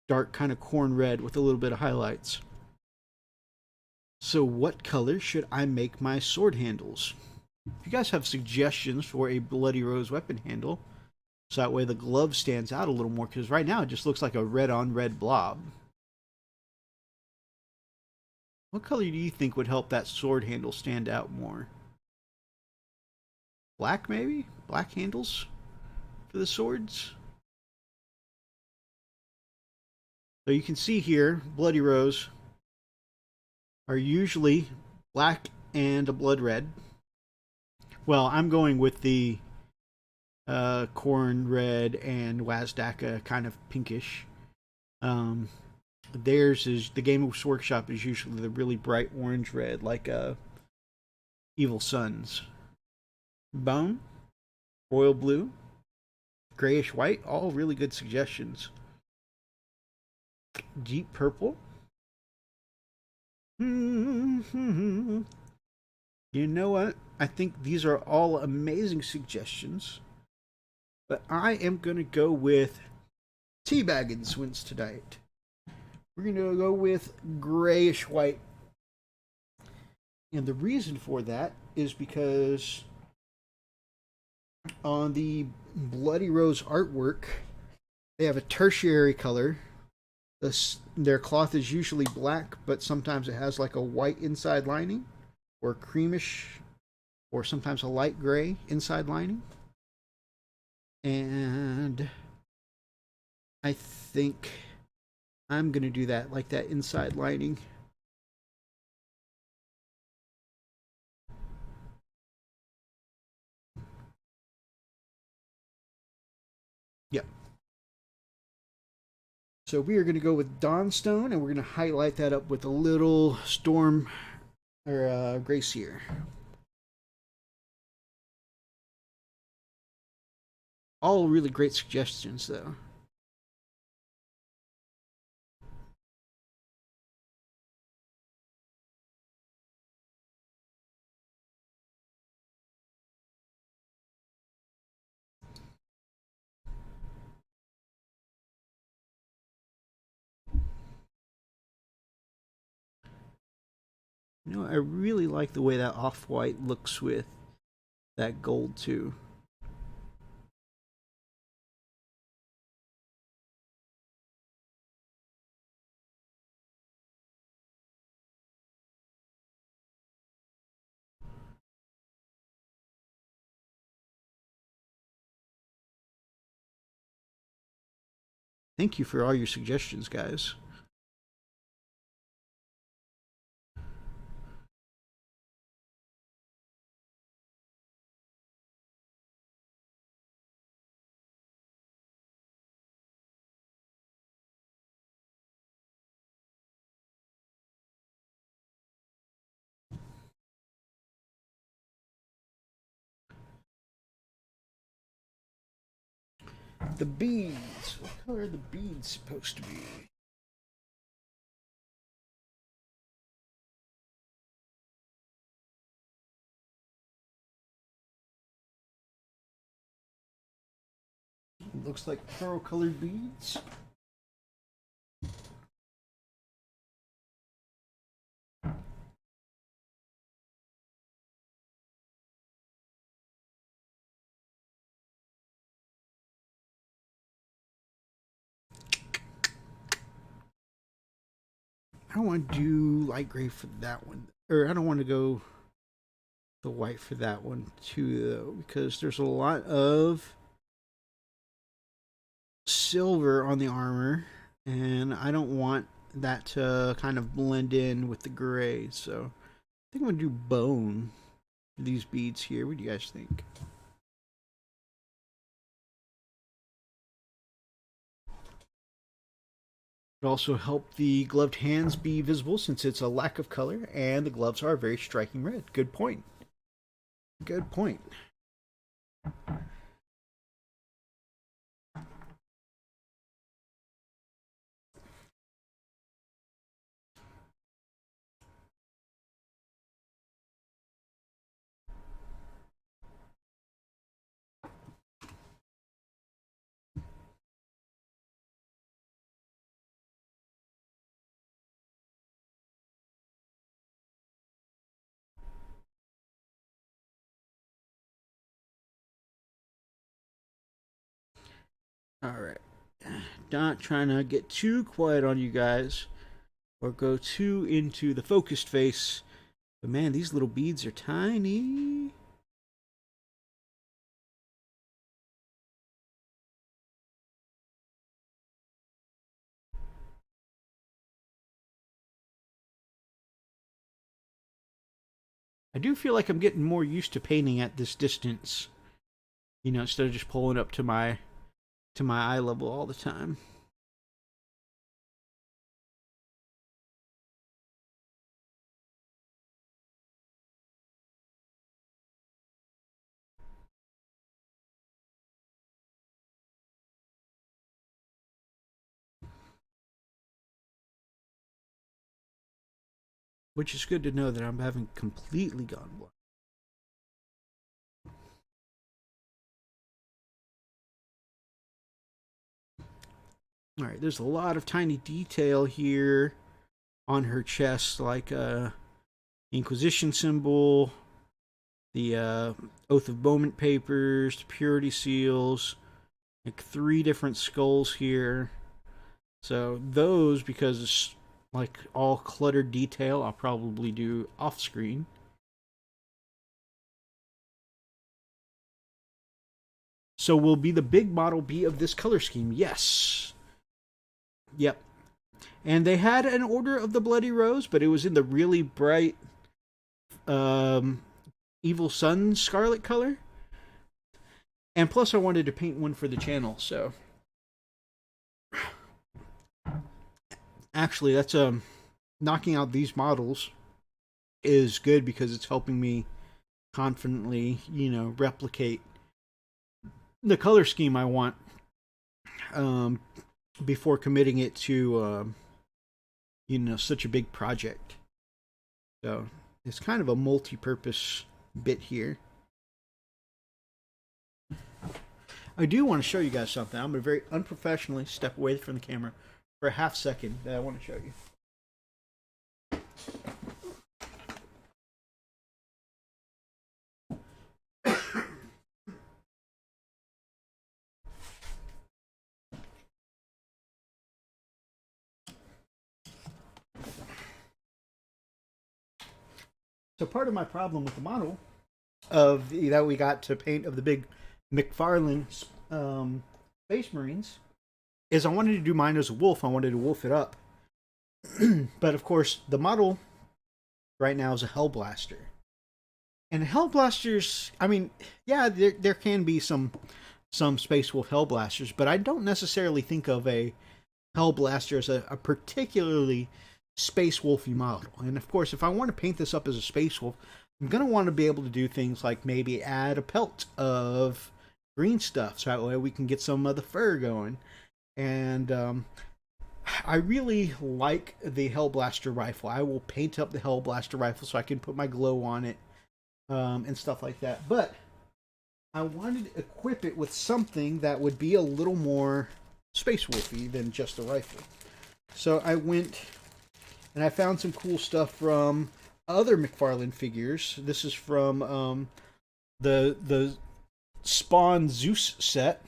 dark kind of corn red with a little bit of highlights. So what color should I make my sword handles? If you guys have suggestions for a Bloody Rose weapon handle, so that way the glove stands out a little more, because right now it just looks like a red on red blob. What color do you think would help that sword handle stand out more? Black, maybe? Black handles for the swords? So you can see here, Bloody Rose are usually black and a blood red. Well, I'm going with the corn red and Wazdaka kind of pinkish. Theirs is, the Games Workshop is usually the really bright orange red, like Evil Sun's. Bone, royal blue, grayish white, all really good suggestions. Deep purple. You know what? I think these are all amazing suggestions. But I am going to go with Teabaggins wins tonight. We're going to go with grayish white. And the reason for that is because on the Bloody Rose artwork, they have a tertiary color. Their cloth is usually black, but sometimes it has like a white inside lining, or creamish, or sometimes a light gray inside lining. And I think I'm going to do that, like that inside lining. Yep. So we are going to go with Dawnstone, and we're going to highlight that up with a little Storm or Gray Seer. All really great suggestions, though. You know, I really like the way that off-white looks with that gold, too. Thank you for all your suggestions, guys. The beads. What color are the beads supposed to be? Looks like pearl colored beads. I don't want to do light gray for that one. Or I don't want to go the white for that one too, though, because there's a lot of silver on the armor, and I don't want that to kind of blend in with the gray, so I think I'm going to do bone for these beads here. What do you guys think? It also helped the gloved hands be visible since it's a lack of color, and the gloves are a very striking red. Good point. Good point. Alright. Not trying to get too quiet on you guys or go too into the focused face. But man, these little beads are tiny. I do feel like I'm getting more used to painting at this distance. You know, instead of just pulling up to my eye level all the time. Which is good to know that I'm having completely gone blind. Alright, there's a lot of tiny detail here on her chest, like Inquisition symbol, the Oath of Bowman papers, the purity seals, like 3 different skulls here. So those, because it's like all cluttered detail, I'll probably do off screen. So will be the big model be of this color scheme? Yes. Yep. And they had an Order of the Bloody Rose, but it was in the really bright Evil Sun scarlet color. And plus I wanted to paint one for the channel, so actually that's knocking out these models is good because it's helping me confidently, you know, replicate the color scheme I want before committing it to you know, such a big project. So it's kind of a multi-purpose bit here. I do want to show you guys something. I'm going to very unprofessionally step away from the camera for a half second that I want to show you. So part of my problem with the model of that we got to paint of the big McFarlane Space Marines is I wanted to do mine as a wolf. I wanted to wolf it up. But of course, the model right now is a Hellblaster. And Hellblasters, I mean, yeah, there can be some Space Wolf Hellblasters, but I don't necessarily think of a Hellblaster as a particularly Space Wolfy model. And of course, if I want to paint this up as a Space Wolf, I'm going to want to be able to do things like maybe add a pelt of green stuff, so that way we can get some of the fur going. And I really like the Hellblaster rifle. I will paint up the Hellblaster rifle so I can put my glow on it and stuff like that. But I wanted to equip it with something that would be a little more Space Wolfy than just a rifle. So I went and I found some cool stuff from other McFarlane figures. This is from the Spawn Zeus set.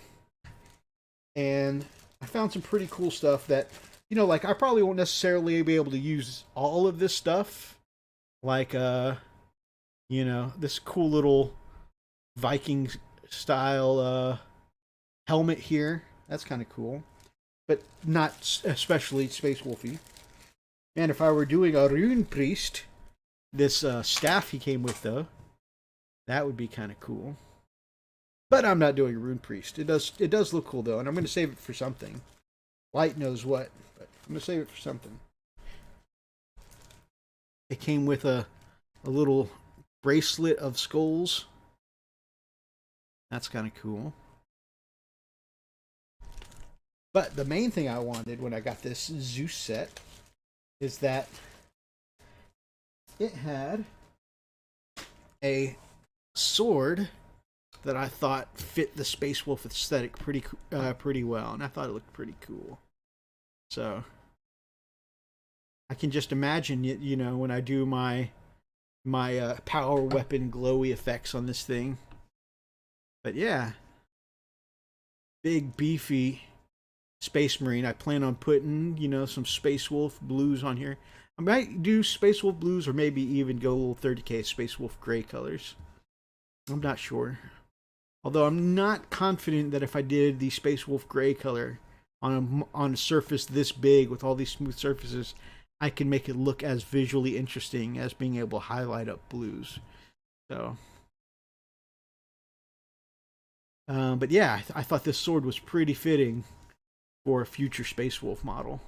And I found some pretty cool stuff that, you know, like I probably won't necessarily be able to use all of this stuff. Like, you know, this cool little Viking style helmet here. That's kind of cool. But not especially Space Wolfy. And if I were doing a Rune Priest, this staff he came with, though, that would be kind of cool. But I'm not doing a Rune Priest. It does look cool, though, and I'm going to save it for something. Light knows what, but I'm going to save it for something. It came with a little bracelet of skulls. That's kind of cool. But the main thing I wanted when I got this Zeus set is that it had a sword that I thought fit the Space Wolf aesthetic pretty well, and I thought it looked pretty cool. So I can just imagine, you know, when I do my power weapon glowy effects on this thing. But yeah, big beefy Space Marine. I plan on putting, you know, some Space Wolf blues on here. I might do Space Wolf blues, or maybe even go a little 30k Space Wolf gray colors. I'm not sure. Although I'm not confident that if I did the Space Wolf gray color on a surface this big with all these smooth surfaces, I can make it look as visually interesting as being able to highlight up blues. So, but yeah, I thought this sword was pretty fitting for a future Space Wolf model.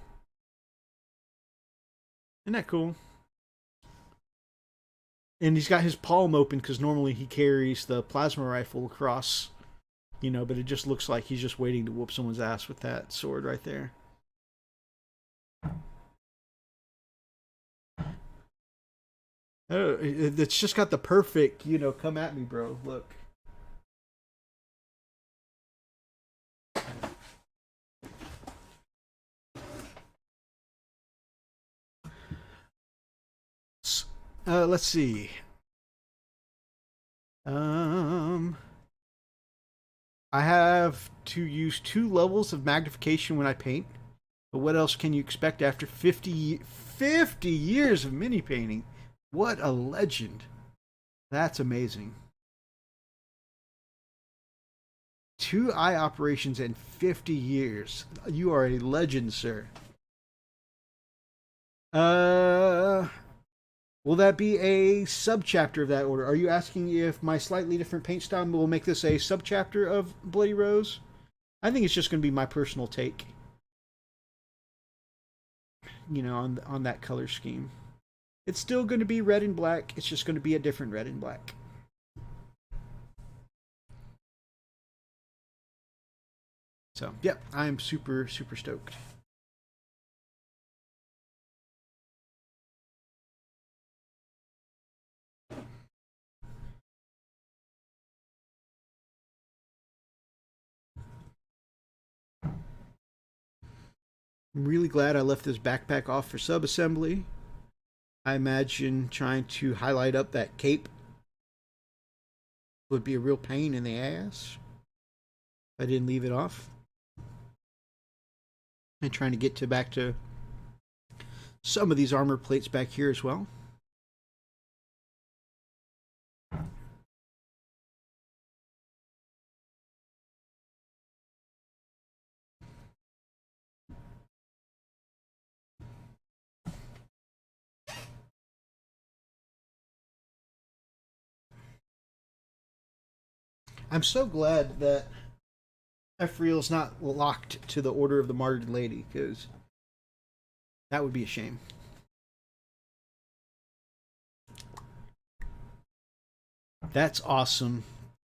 Isn't that cool? And he's got his palm open because normally he carries the plasma rifle across, you know, but it just looks like he's just waiting to whoop someone's ass with that sword right there. Oh, it's just got the perfect, you know, come at me, bro. Look. Let's see. I have to use 2 levels of magnification when I paint. But what else can you expect after 50 years of mini painting? What a legend. That's amazing. 2 eye operations in 50 years. You are a legend, sir. Will that be a sub-chapter of that order? Are you asking if my slightly different paint style will make this a sub-chapter of Bloody Rose? I think it's just going to be my personal take, you know, on that color scheme. It's still going to be red and black. It's just going to be a different red and black. So, yep, I'm super, super stoked. I'm really glad I left this backpack off for sub-assembly. I imagine trying to highlight up that cape would be a real pain in the ass if I didn't leave it off. And trying to get back to some of these armor plates back here as well. I'm so glad that Ephrael's not locked to the Order of the Martyred Lady, because that would be a shame. That's awesome,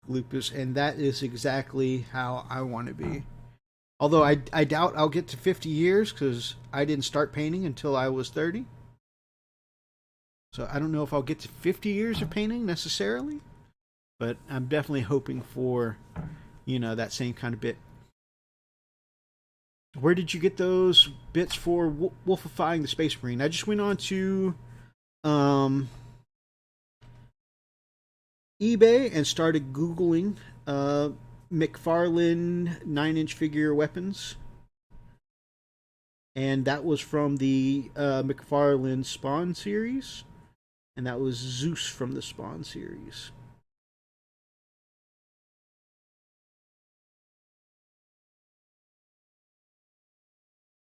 Lupus, and that is exactly how I want to be. Although I doubt I'll get to 50 years, because I didn't start painting until I was 30. So I don't know if I'll get to 50 years of painting necessarily, but I'm definitely hoping for, you know, that same kind of bit. Where did you get those bits for wolfifying the Space Marine? I just went on to eBay and started Googling McFarlane 9-inch figure weapons. And that was from the McFarlane Spawn series. And that was Zeus from the Spawn series.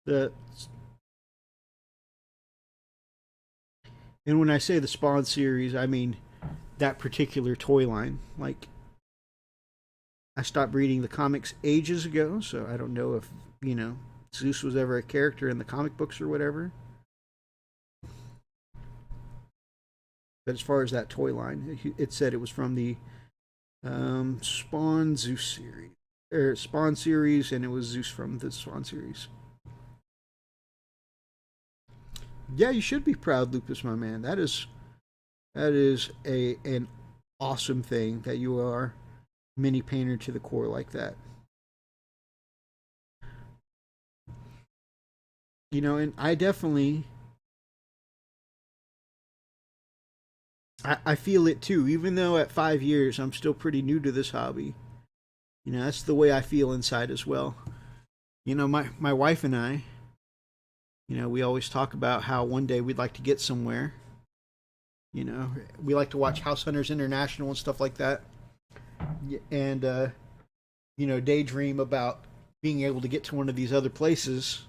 The and when I say the Spawn series, I mean that particular toy line. Like, I stopped reading the comics ages ago, so I don't know if, Zeus was ever a character in the comic books or whatever. But as far as that toy line, it said it was from the Spawn Zeus series, or Spawn series, and it was Zeus from the Spawn series. Yeah, you should be proud, Lupus, my man. That is a an awesome thing that you are mini painter to the core like that. And I definitely I feel it too. Even though at 5 years I'm still pretty new to this hobby. That's the way I feel inside as well. My wife and I, we always talk about how one day we'd like to get somewhere. We like to watch House Hunters International and stuff like that. And daydream about being able to get to one of these other places.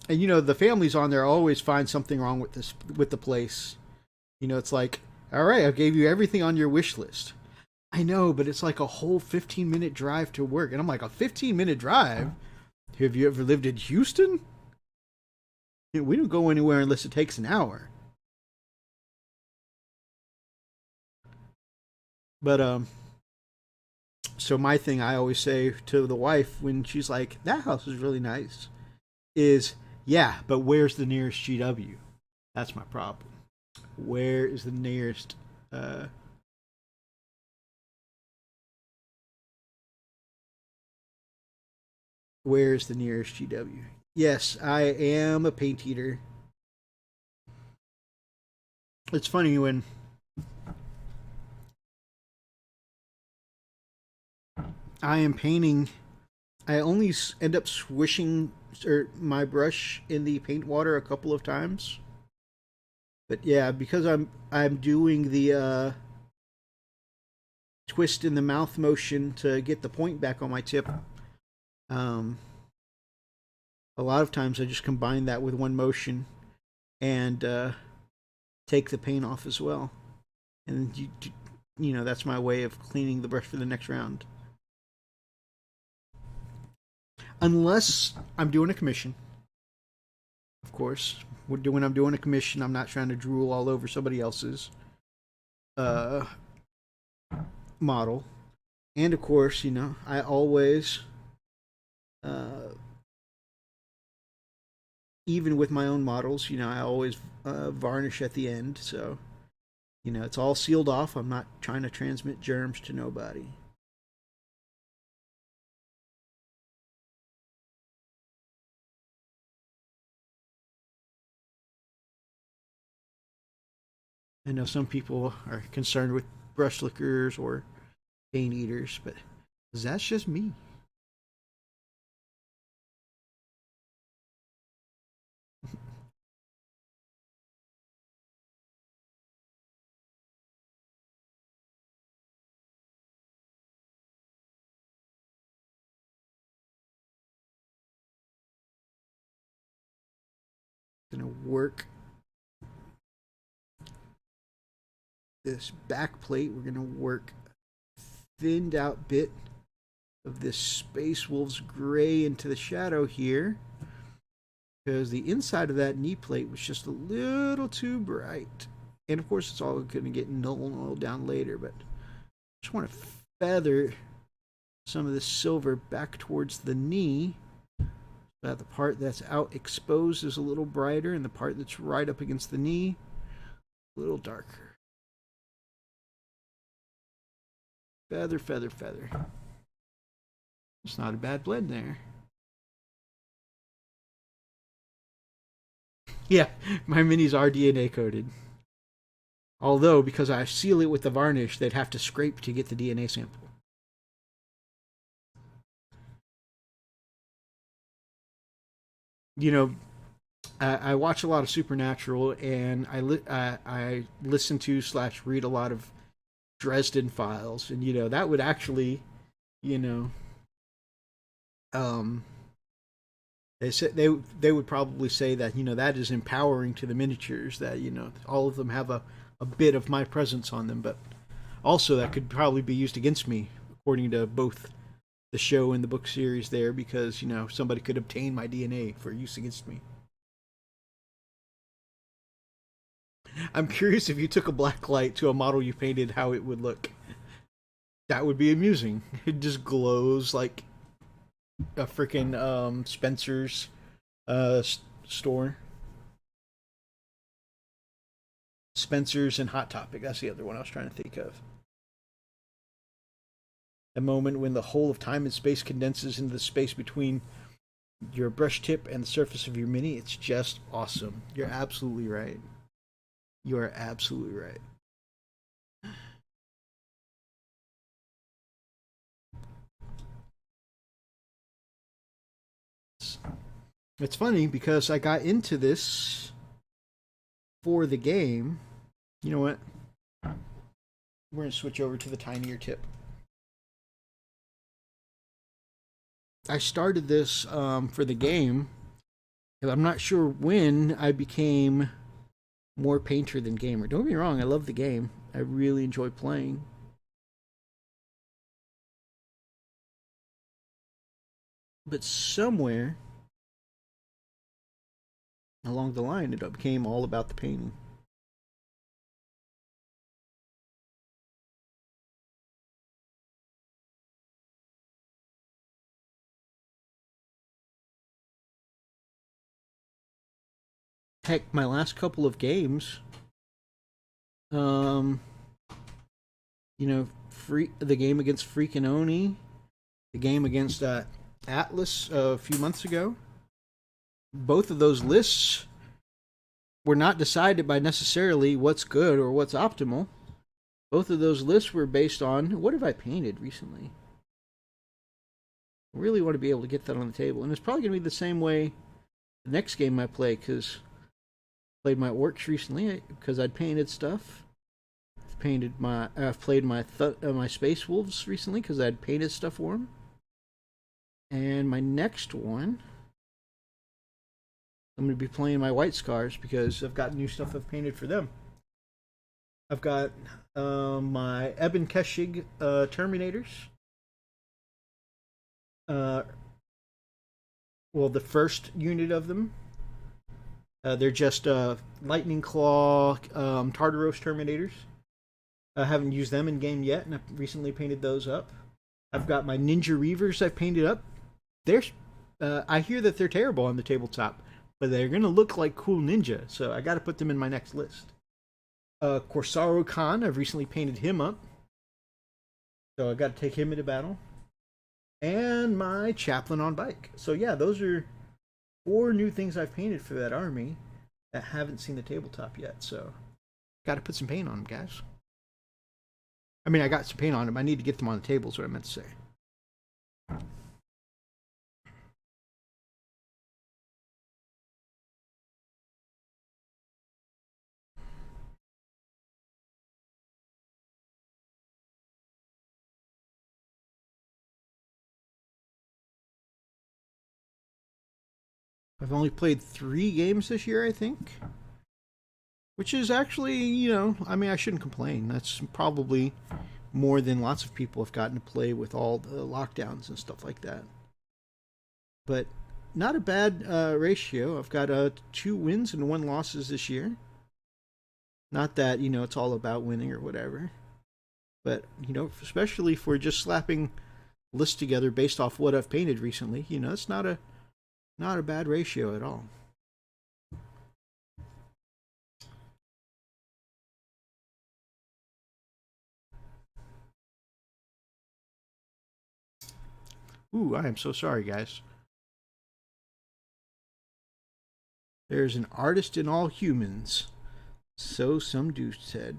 And the families on there always find something wrong with the place. It's like, all right, I gave you everything on your wish list. I know, but it's like a whole 15-minute drive to work. And I'm like, a 15-minute drive? Have you ever lived in Houston? We don't go anywhere unless it takes an hour. But so my thing I always say to the wife when she's like, that house is really nice, is, yeah, but where's the nearest GW? That's my problem. Where is the nearest where's the nearest GW? Yes, I am a paint eater. It's funny when I am painting, I only end up swishing my brush in the paint water a couple of times. But yeah, because I'm doing the twist in the mouth motion to get the point back on my tip. A lot of times I just combine that with one motion and take the paint off as well. And that's my way of cleaning the brush for the next round. Unless I'm doing a commission. Of course, when I'm doing a commission, I'm not trying to drool all over somebody else's model. And of course, I always, even with my own models, I always varnish at the end. So, it's all sealed off. I'm not trying to transmit germs to nobody. I know some people are concerned with brush lickers or paint eaters, but that's just me. Gonna work this back plate. We're gonna work thinned out bit of this Space Wolves gray into the shadow here, because the inside of that knee plate was just a little too bright. And of course it's all going to get null down later, but I just want to feather some of this silver back towards the knee so that the part that's out exposed is a little brighter and the part that's right up against the knee a little darker. Feather, feather, feather. It's not a bad blend there. Yeah, my minis are DNA coded. Although, because I seal it with the varnish, they'd have to scrape to get the DNA sample. I watch a lot of Supernatural, and I listen to / read a lot of Dresden Files, and that would actually, Um, they would probably say that that is empowering to the miniatures, that all of them have a bit of my presence on them, but also that could probably be used against me according to both the show and the book series there, because somebody could obtain my DNA for use against me. I'm curious if you took a black light to a model you painted, how it would look. That would be amusing. It just glows like a freaking Spencer's store. Spencer's and Hot Topic. That's the other one I was trying to think of. A moment when the whole of time and space condenses into the space between your brush tip and the surface of your mini. It's just awesome. You're absolutely right. You are absolutely right. It's funny because I got into this for the game. You know what? We're going to switch over to the tinier tip. I started this for the game. I'm not sure when I became more painter than gamer. Don't get me wrong, I love the game. I really enjoy playing. But somewhere along the line, it became all about the painting. Heck, my last couple of games, the game against freaking Oni, the game against Atlas a few months ago, both of those lists were not decided by necessarily what's good or what's optimal. Both of those lists were based on what have I painted recently. I really want to be able to get that on the table, and it's probably going to be the same way the next game I play, because I played my orcs recently because I'd painted stuff. I've played my space wolves recently because I'd painted stuff for them. And my next one, I'm going to be playing my white scars because I've got new stuff I've painted for them. I've got my Ebon Keshig Terminators. The first unit of them. They're just Lightning Claw Tartaros Terminators. I haven't used them in game yet, and I've recently painted those up. I've got my Ninja Reavers I've painted up. I hear that they're terrible on the tabletop, but they're going to look like cool ninja, so I got to put them in my next list. Corsaro Khan, I've recently painted him up, so I got to take him into battle. And my Chaplain on bike. So yeah, those are 4 new things I've painted for that army that haven't seen the tabletop yet, so got to put some paint on them, guys. I mean, I got some paint on them. I need to get them on the table is what I meant to say. I've only played 3 games this year, I think. Which is actually, I mean, I shouldn't complain. That's probably more than lots of people have gotten to play with all the lockdowns and stuff like that. But not a bad ratio. I've got 2 wins and 1 losses this year. Not that, it's all about winning or whatever. But, especially for just slapping lists together based off what I've painted recently, it's not a bad ratio at all. Ooh, I am so sorry, guys. There's an artist in all humans. So some dude said.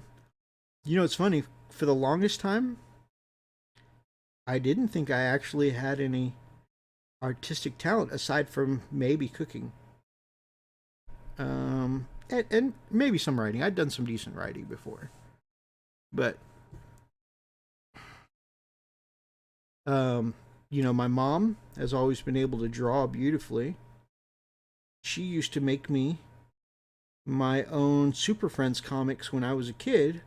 It's funny. For the longest time, I didn't think I actually had any artistic talent aside from maybe cooking. And maybe some writing. I'd done some decent writing before. But my mom has always been able to draw beautifully. She used to make me my own Super Friends comics when I was a kid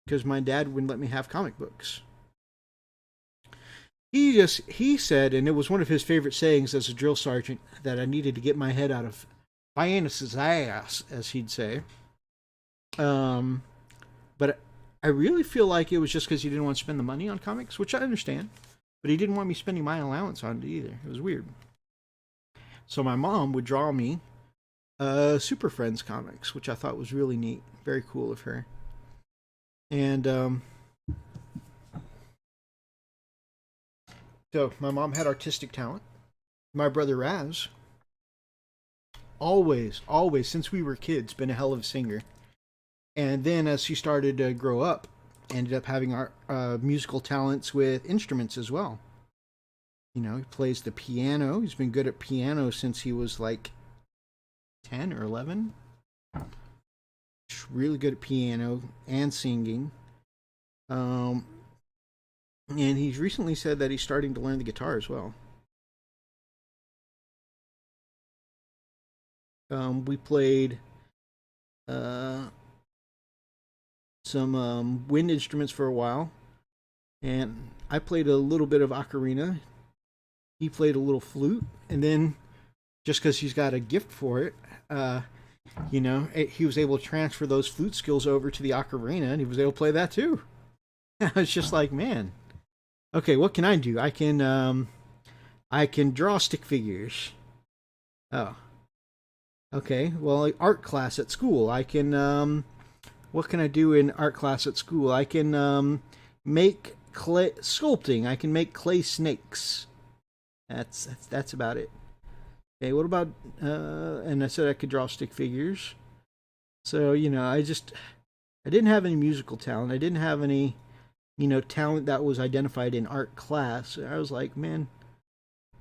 because my dad wouldn't let me have comic books. He said, and it was one of his favorite sayings as a drill sergeant, that I needed to get my head out of Fianus's ass, as he'd say. But I really feel like it was just because he didn't want to spend the money on comics, which I understand. But he didn't want me spending my allowance on it either. It was weird. So my mom would draw me Super Friends comics, which I thought was really neat. Very cool of her. And so my mom had artistic talent. My brother Raz, always, since we were kids, been a hell of a singer. And then as he started to grow up, ended up having our musical talents with instruments as well. He plays the piano. He's been good at piano since he was like 10 or 11. He's really good at piano and singing. And he's recently said that he's starting to learn the guitar as well. We played some wind instruments for a while, and I played a little bit of ocarina. He played a little flute, and then just because he's got a gift for it, he was able to transfer those flute skills over to the ocarina, and he was able to play that too. I was just like, man, okay, what can I do? I can draw stick figures. Oh, okay. Well, art class at school. I can what can I do in art class at school? I can make clay sculpting. I can make clay snakes. That's about it. Okay, what about and I said I could draw stick figures. So, I didn't have any musical talent. I didn't have any, talent that was identified in art class. I was like, man,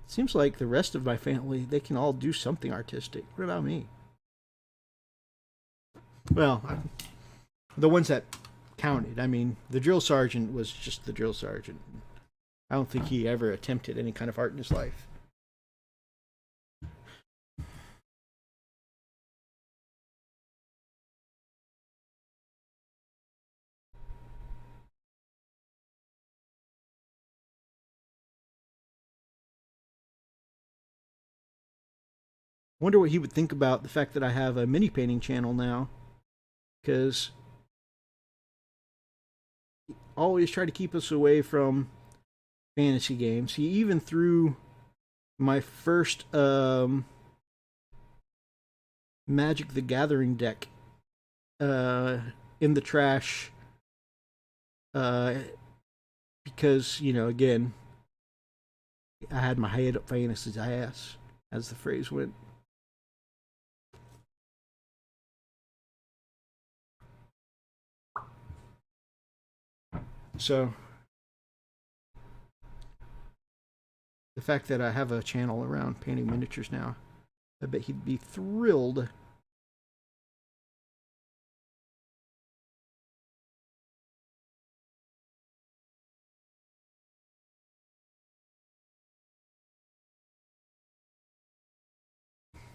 it seems like the rest of my family, they can all do something artistic. What about me? Well, the ones that counted. I mean, the drill sergeant was just the drill sergeant. I don't think he ever attempted any kind of art in his life. Wonder what he would think about the fact that I have a mini painting channel now, because he always tried to keep us away from fantasy games. He even threw my first Magic the Gathering deck in the trash because, again, I had my head up Fantasy's ass, as the phrase went. So, the fact that I have a channel around painting miniatures now, I bet he'd be thrilled.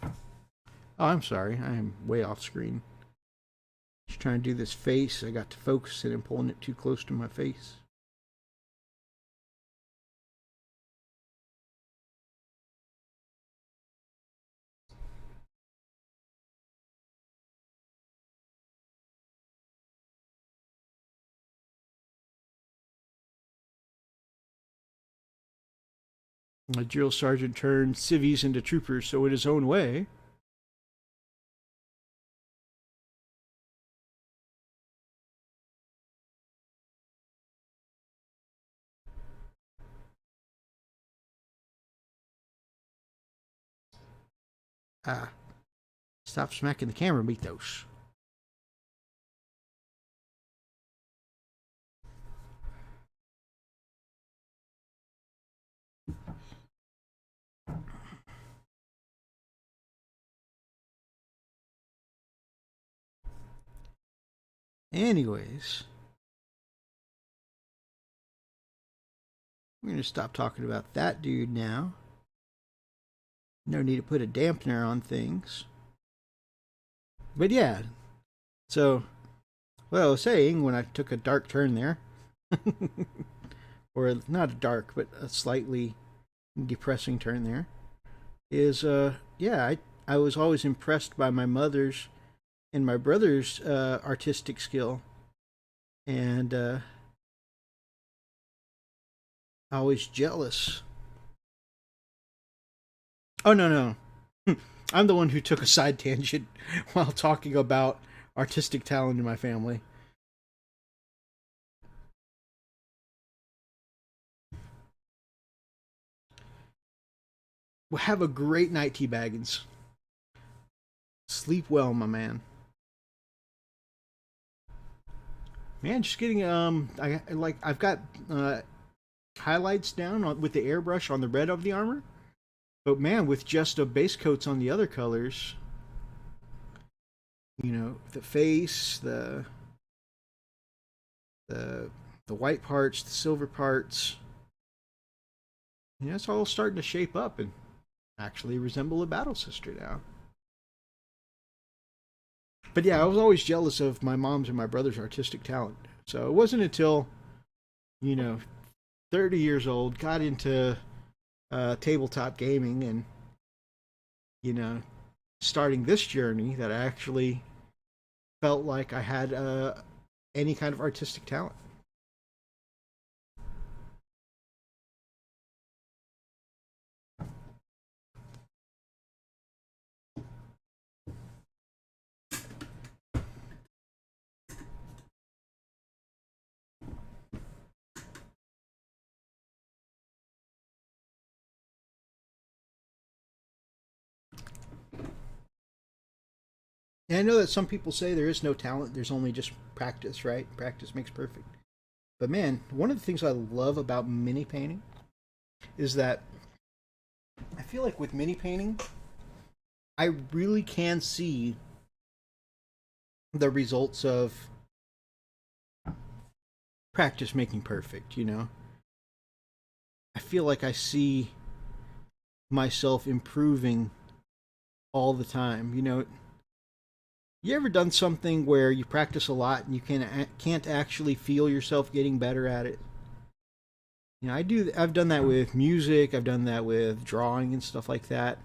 Oh, I'm sorry. I am way off screen. Just trying to do this face. I got to focus it and pulling it too close to my face. A drill sergeant turned civvies into troopers, so in his own way. Stop smacking the camera, Mythos. Anyways, We're going to stop talking about that dude now. No need to put a dampener on things. But yeah, so what I was saying when I took a dark turn there, or not a dark, but a slightly depressing turn there, is yeah, I was always impressed by my mother's and my brother's artistic skill, and always jealous. Oh no, I'm the one who took a side tangent while talking about artistic talent in my family. Well, have a great night, T Baggins. Sleep well, my man. Man, just getting I've got highlights down with the airbrush on the red of the armor, but man, with just a base coats on the other colors, you know, the face, the white parts, the silver parts, you know, it's all starting to shape up and actually resemble a battle sister now. But yeah, I was always jealous of my mom's and my brother's artistic talent. So it wasn't until, you know, 30 years old, got into tabletop gaming and, you know, starting this journey that I actually felt like I had any kind of artistic talent. And I know that some people say there is no talent, there's only just practice, right? Practice makes perfect. But man, one of the things I love about mini painting is that I feel like with mini painting, I really can see the results of practice making perfect, you know? I feel like I see myself improving all the time, you know? You ever done something where you practice a lot and you can't actually feel yourself getting better at it? You know, I've done that with music, I've done that with drawing and stuff like that.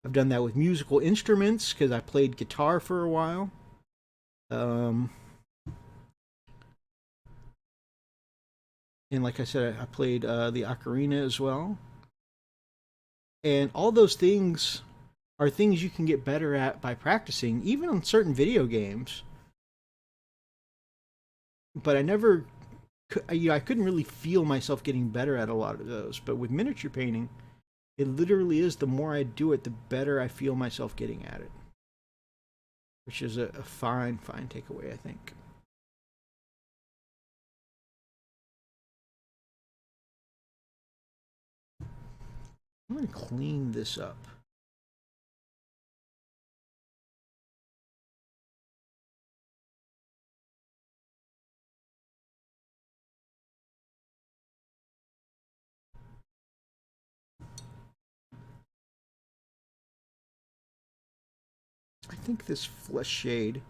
I've done that with musical instruments because I played guitar for a while. And like I said, I played the Ocarina as well. And all those things are things you can get better at by practicing, even on certain video games. But I never, you know, I couldn't really feel myself getting better at a lot of those. But with miniature painting, it literally is the more I do it, the better I feel myself getting at it. Which is a fine takeaway, I think. I'm going to clean this up. I think this flesh shade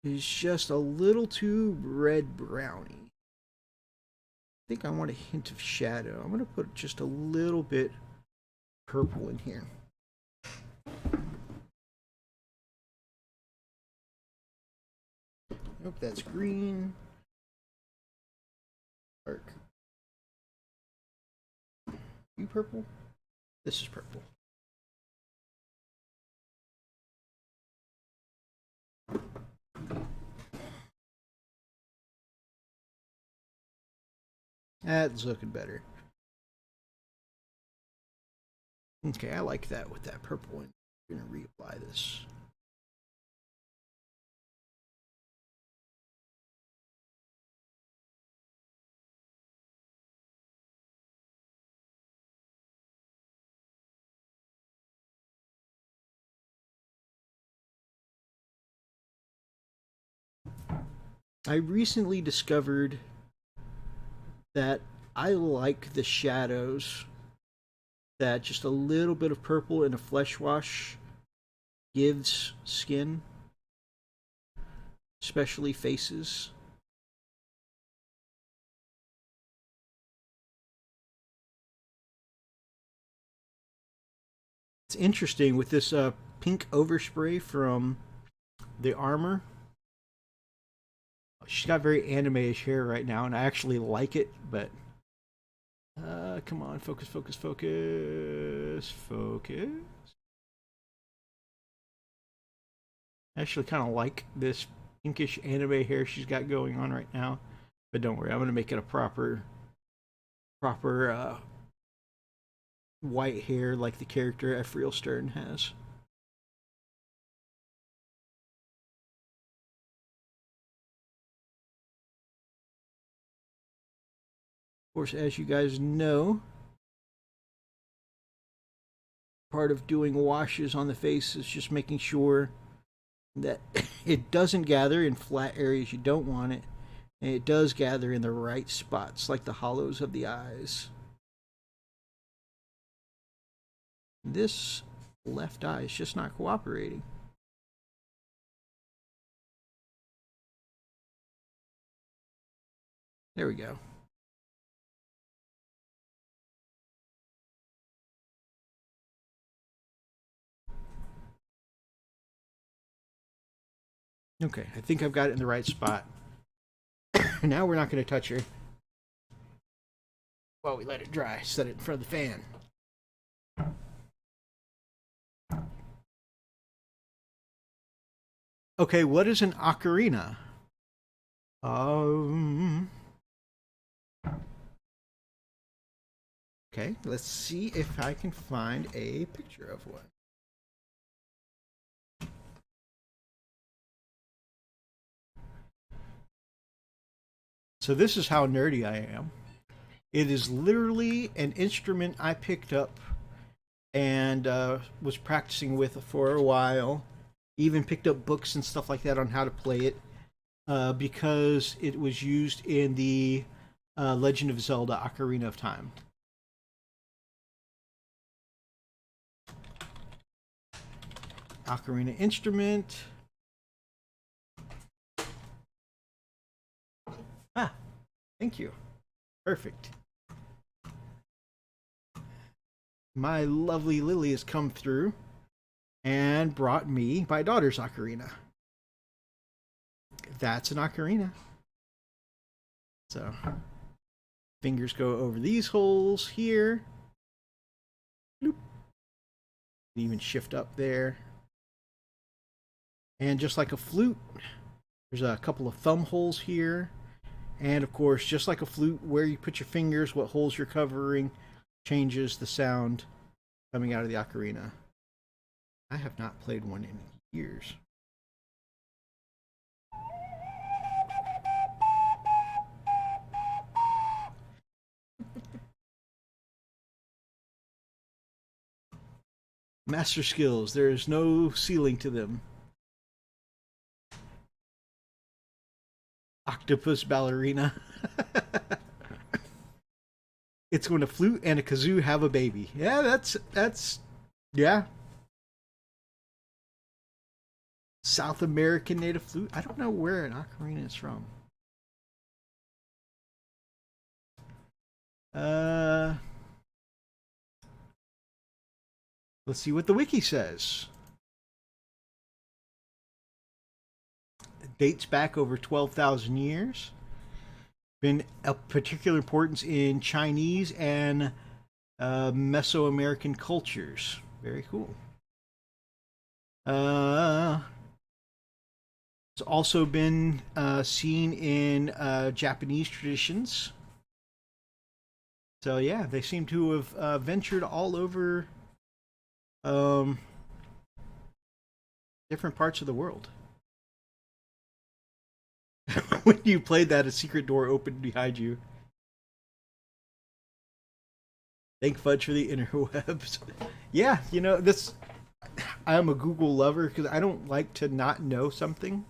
is just a little too red browny. I think I want a hint of shadow. I'm going to put just a little bit purple in here. Nope, that's green. Dark. You purple? This is purple. That's looking better. Okay, I like that with that purple one. I'm going to reapply this. I recently discovered that I like the shadows that just a little bit of purple in a flesh wash gives skin, especially faces. It's interesting with this pink overspray from the armor. She's got very anime-ish hair right now, and I actually like it, but come on, focus, focus, focus, focus. I actually kind of like this pinkish anime hair she's got going on right now, but don't worry, I'm going to make it a proper white hair like the character Ephrael Stern has. Of course, as you guys know, part of doing washes on the face is just making sure that it doesn't gather in flat areas you don't want it, and it does gather in the right spots, like the hollows of the eyes. This left eye is just not cooperating. There we go. Okay, I think I've got it in the right spot. Now we're not going to touch her while we let it dry. Set it in front of the fan. Okay, what is an ocarina? Okay, let's see if I can find a picture of one. So this is how nerdy I am. It is literally an instrument I picked up and was practicing with for a while. Even picked up books and stuff like that on how to play it because it was used in the Legend of Zelda Ocarina of Time. Ocarina instrument. Ah, thank you. Perfect. My lovely Lily has come through and brought me my daughter's ocarina. That's an ocarina. So, fingers go over these holes here. Bloop. Even shift up there. And just like a flute, there's a couple of thumb holes here. And of course, just like a flute, where you put your fingers, what holes you're covering, changes the sound coming out of the ocarina. I have not played one in years. Master skills, there is no ceiling to them. Octopus ballerina. It's when a flute and a kazoo have a baby. Yeah, that's yeah. South American native flute. I don't know where an ocarina is from. Let's see what the wiki says. It dates back over 12,000 years. Been of particular importance in Chinese and Mesoamerican cultures. Very cool. It's also been seen in Japanese traditions. So yeah, they seem to have ventured all over different parts of the world. When you played that, a secret door opened behind you. Thank Fudge for the interwebs. Yeah, you know, this. I'm a Google lover because I don't like to not know something.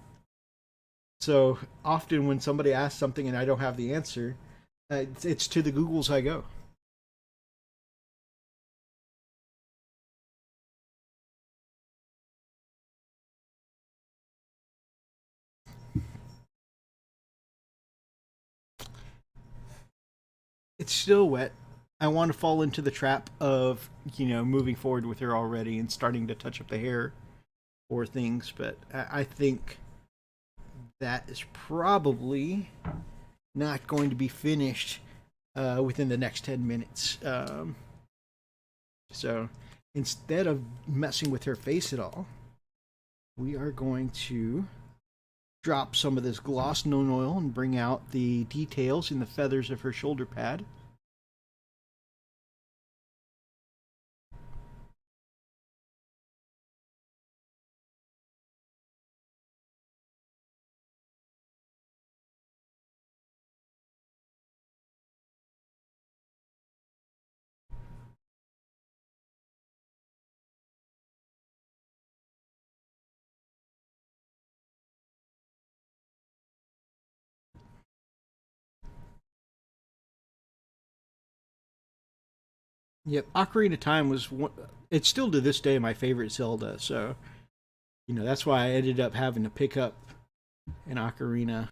So often when somebody asks something and I don't have the answer, It's to the Googles I go. It's still wet. I want to fall into the trap of, moving forward with her already and starting to touch up the hair or things, but I think that is probably not going to be finished within the next 10 minutes. So instead of messing with her face at all, we are going to drop some of this gloss known oil and bring out the details in the feathers of her shoulder pad. Yep, Ocarina of Time was one, it's still to this day my favorite Zelda, so that's why I ended up having to pick up an Ocarina.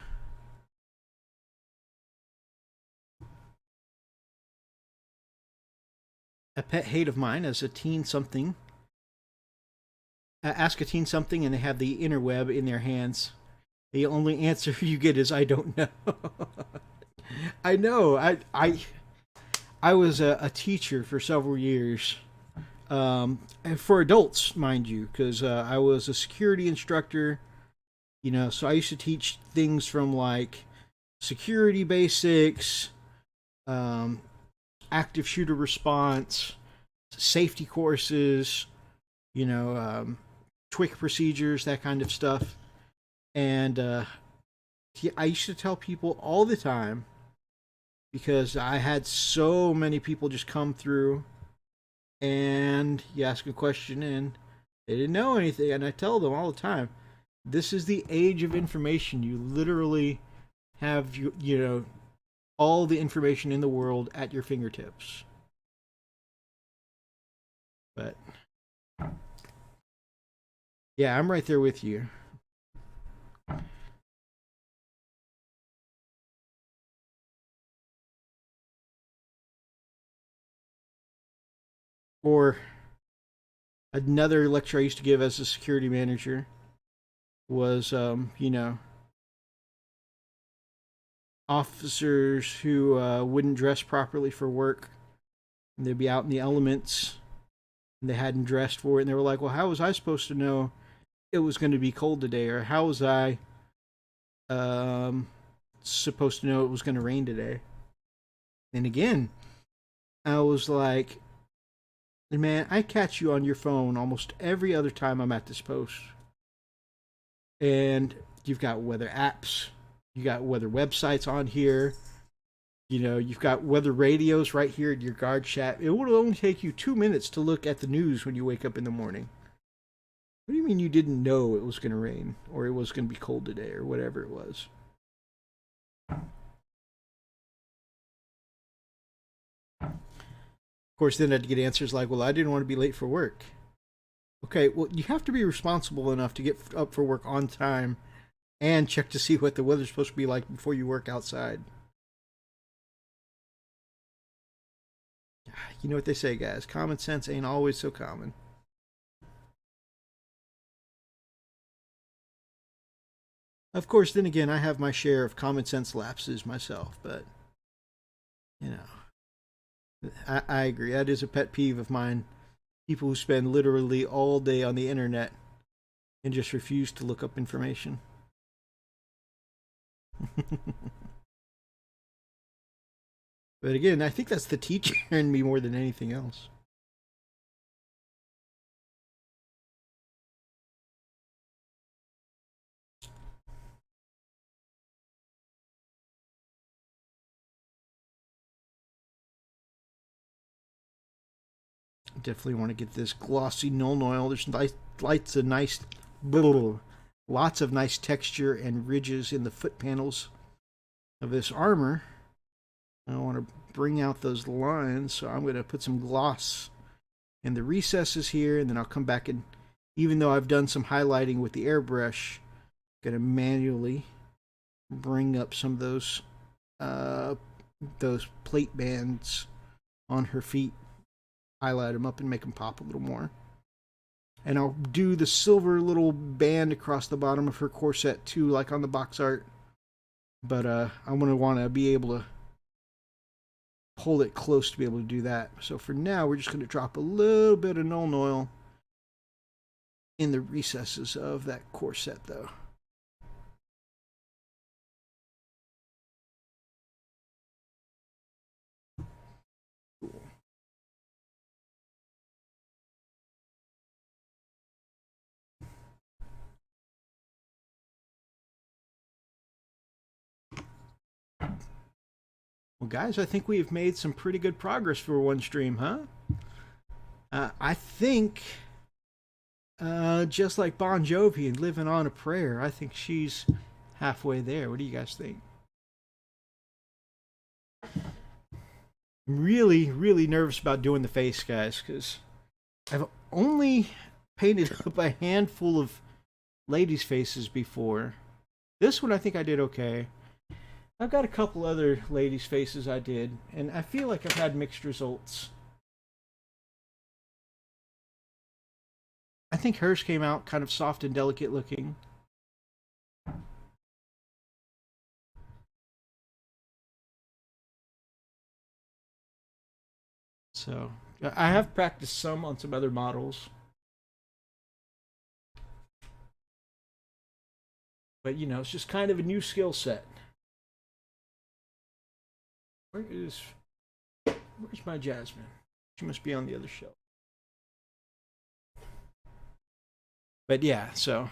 A pet hate of mine as a teen something. Ask a teen something and they have the interweb in their hands. The only answer you get is I don't know. I know. I was a teacher for several years, and for adults, mind you, because I was a security instructor. So I used to teach things from like security basics, active shooter response, safety courses, TWIC procedures, that kind of stuff. And I used to tell people all the time, because I had so many people just come through and you ask a question and they didn't know anything. And I tell them all the time, this is the age of information. You literally have, all the information in the world at your fingertips. But yeah, I'm right there with you. Or another lecture I used to give as a security manager was, officers who wouldn't dress properly for work. And they'd be out in the elements and they hadn't dressed for it. And they were like, well, how was I supposed to know it was going to be cold today? Or how was I supposed to know it was going to rain today? And again, I was like, man, I catch you on your phone almost every other time I'm at this post. And you've got weather apps, you got weather websites on here, you've got weather radios right here in your guard chat. It would only take you 2 minutes to look at the news when you wake up in the morning. What do you mean you didn't know it was going to rain or it was going to be cold today or whatever it was? Of course, then I'd get answers like, well, I didn't want to be late for work. Okay, well, you have to be responsible enough to get up for work on time and check to see what the weather's supposed to be like before you work outside. You know what they say, guys. Common sense ain't always so common. Of course, then again, I have my share of common sense lapses myself, but, I agree. That is a pet peeve of mine. People who spend literally all day on the internet and just refuse to look up information. But again, I think that's the teacher in me more than anything else. Definitely want to get this glossy null oil. There's lots of nice texture and ridges in the foot panels of this armor. I want to bring out those lines, so I'm going to put some gloss in the recesses here, and then I'll come back and, even though I've done some highlighting with the airbrush, I'm going to manually bring up some of those plate bands on her feet, highlight them up and make them pop a little more. And I'll do the silver little band across the bottom of her corset too, like on the box art. But I'm going to want to be able to hold it close to be able to do that. So for now, we're just going to drop a little bit of Nuln Oil in the recesses of that corset though. Cool. Well, guys, I think we've made some pretty good progress for one stream, huh? I think, just like Bon Jovi and Living on a Prayer, I think she's halfway there. What do you guys think? I'm really, really nervous about doing the face, guys, because I've only painted up a handful of ladies' faces before. This one I think I did okay. I've got a couple other ladies' faces I did, and I feel like I've had mixed results. I think hers came out kind of soft and delicate looking. So, I have practiced some on some other models. But, you know, it's just kind of a new skill set. Where's my Jasmine? She must be on the other shelf. But yeah, so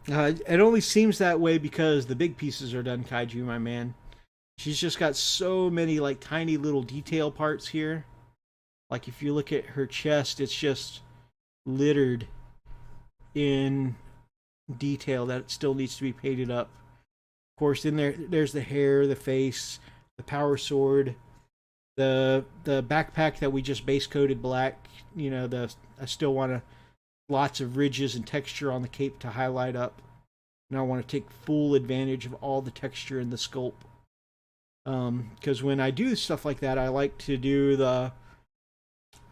it only seems that way because the big pieces are done, Kaiju, my man. She's just got so many like tiny little detail parts here. Like if you look at her chest, it's just littered in detail that still needs to be painted up. Of course, in there's the hair, the face, the power sword, the backpack that we just base coated black. You know, I still want lots of ridges and texture on the cape to highlight up. And I want to take full advantage of all the texture in the sculpt. Because when I do stuff like that, I like to do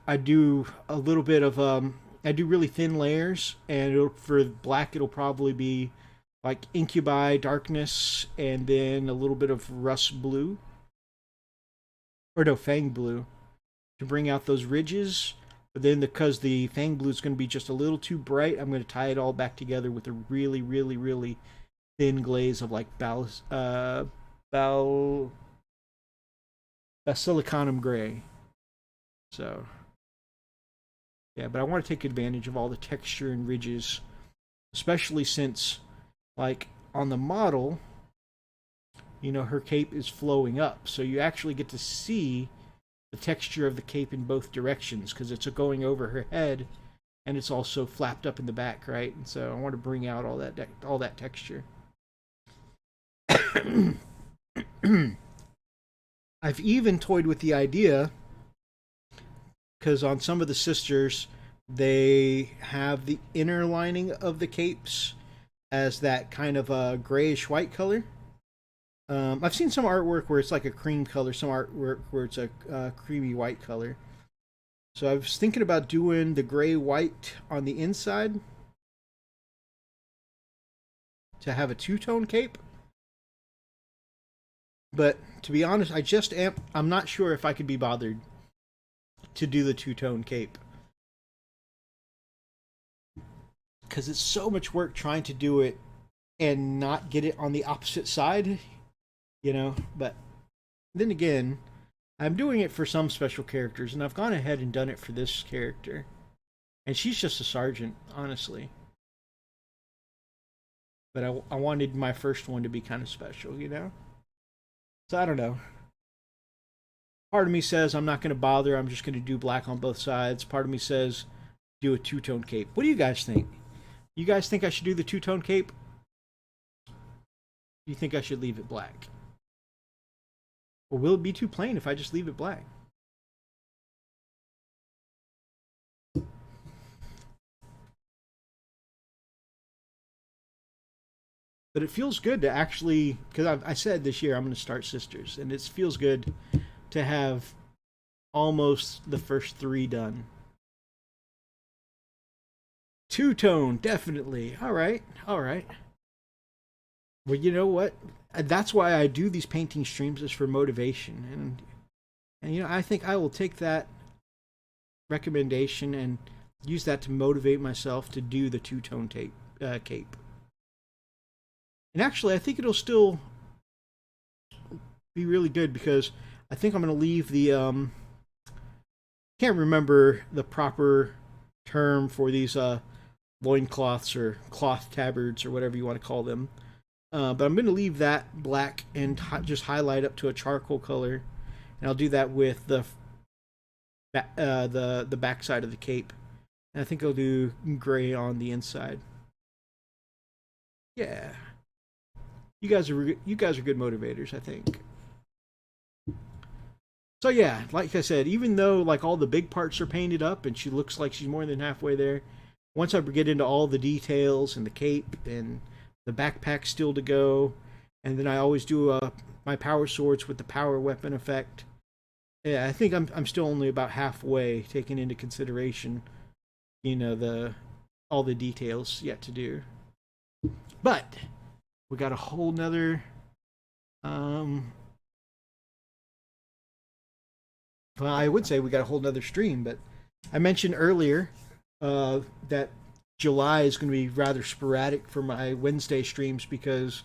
I do a little bit of I do really thin layers, and for black it'll probably be like Incubi Darkness, and then a little bit of Rust Blue, or no, Fang Blue, to bring out those ridges. But then because the Fang Blue is going to be just a little too bright, I'm going to tie it all back together with a really, really, really thin glaze of like Basilicanum Gray. So, yeah, but I want to take advantage of all the texture and ridges, especially since, like, on the model, you know, her cape is flowing up. So you actually get to see the texture of the cape in both directions because it's going over her head and it's also flapped up in the back, right? And so I want to bring out all that texture. I've even toyed with the idea, because on some of the sisters, they have the inner lining of the capes as that kind of a grayish white color. I've seen some artwork where it's like a cream color, some artwork where it's a creamy white color. So I was thinking about doing the gray white on the inside to have a two-tone cape. But to be honest, I'm not sure if I could be bothered to do the two-tone cape, because it's so much work trying to do it and not get it on the opposite side, you know. But then again, I'm doing it for some special characters, and I've gone ahead and done it for this character, and she's just a sergeant, honestly. But I wanted my first one to be kind of special, you know. So I don't know. Part of me says I'm not going to bother. I'm just going to do black on both sides. Part of me says do a two-tone cape. What do you guys think? You guys think I should do the two-tone cape? You think I should leave it black? Or will it be too plain if I just leave it black? But it feels good to actually, because I said this year I'm going to start Sisters, and it feels good to have almost the first 3 done. Two-tone, definitely. All right, all right. Well, you know what? That's why I do these painting streams, is for motivation. And you know, I think I will take that recommendation and use that to motivate myself to do the two-tone cape. And actually, I think it'll still be really good, because I think I'm going to leave the can't remember the proper term for these loincloths or cloth tabards or whatever you want to call them. But I'm going to leave that black and just highlight up to a charcoal color, and I'll do that with the back side of the cape. And I think I'll do gray on the inside. Yeah, you guys are good motivators, I think. So yeah, like I said, even though like all the big parts are painted up and she looks like she's more than halfway there, once I get into all the details and the cape and the backpack still to go, and then I always do my power swords with the power weapon effect. Yeah, I think I'm still only about halfway, taking into consideration, you know, all the details yet to do. But we got a whole nother well, I would say we got a whole nother stream, but I mentioned earlier that July is going to be rather sporadic for my Wednesday streams, because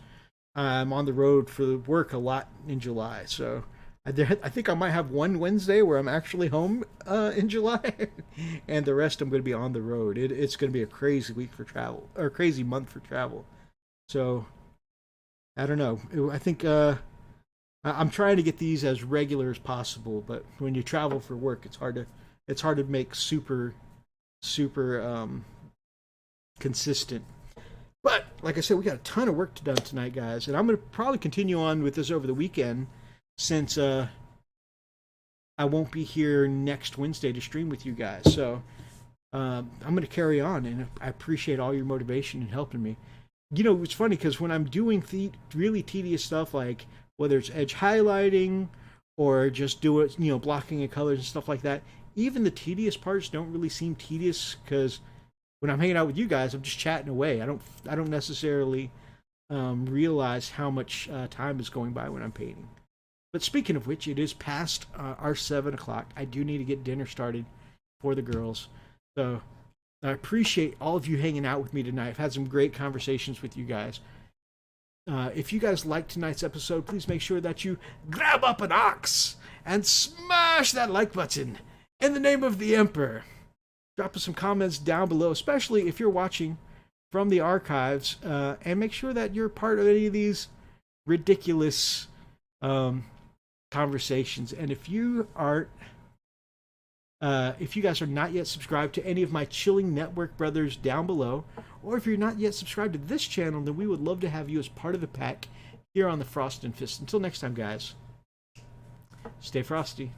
I'm on the road for work a lot in July. So I think I might have one Wednesday where I'm actually home in July, and the rest I'm going to be on the road. It's going to be a crazy week for travel, or crazy month for travel. So I don't know. I think I'm trying to get these as regular as possible, but when you travel for work, it's hard to make super consistent. But like I said, we got a ton of work to done tonight, guys, and I'm going to probably continue on with this over the weekend, since I won't be here next Wednesday to stream with you guys. So I'm going to carry on, and I appreciate all your motivation and helping me. You know, it's funny because when I'm doing really tedious stuff, like whether it's edge highlighting or just blocking of colors and stuff like that, even the tedious parts don't really seem tedious, because when I'm hanging out with you guys, I'm just chatting away. I don't necessarily realize how much time is going by when I'm painting. But speaking of which, it is past our 7 o'clock. I do need to get dinner started for the girls. So I appreciate all of you hanging out with me tonight. I've had some great conversations with you guys. If you guys liked tonight's episode, please make sure that you grab up an ox and smash that like button in the name of the Emperor. Drop us some comments down below, especially if you're watching from the archives, and make sure that you're part of any of these ridiculous conversations. And if you guys are not yet subscribed to any of my Chilling Network brothers down below, or if you're not yet subscribed to this channel, then we would love to have you as part of the pack here on the Frost and Fist. Until next time, guys, stay frosty.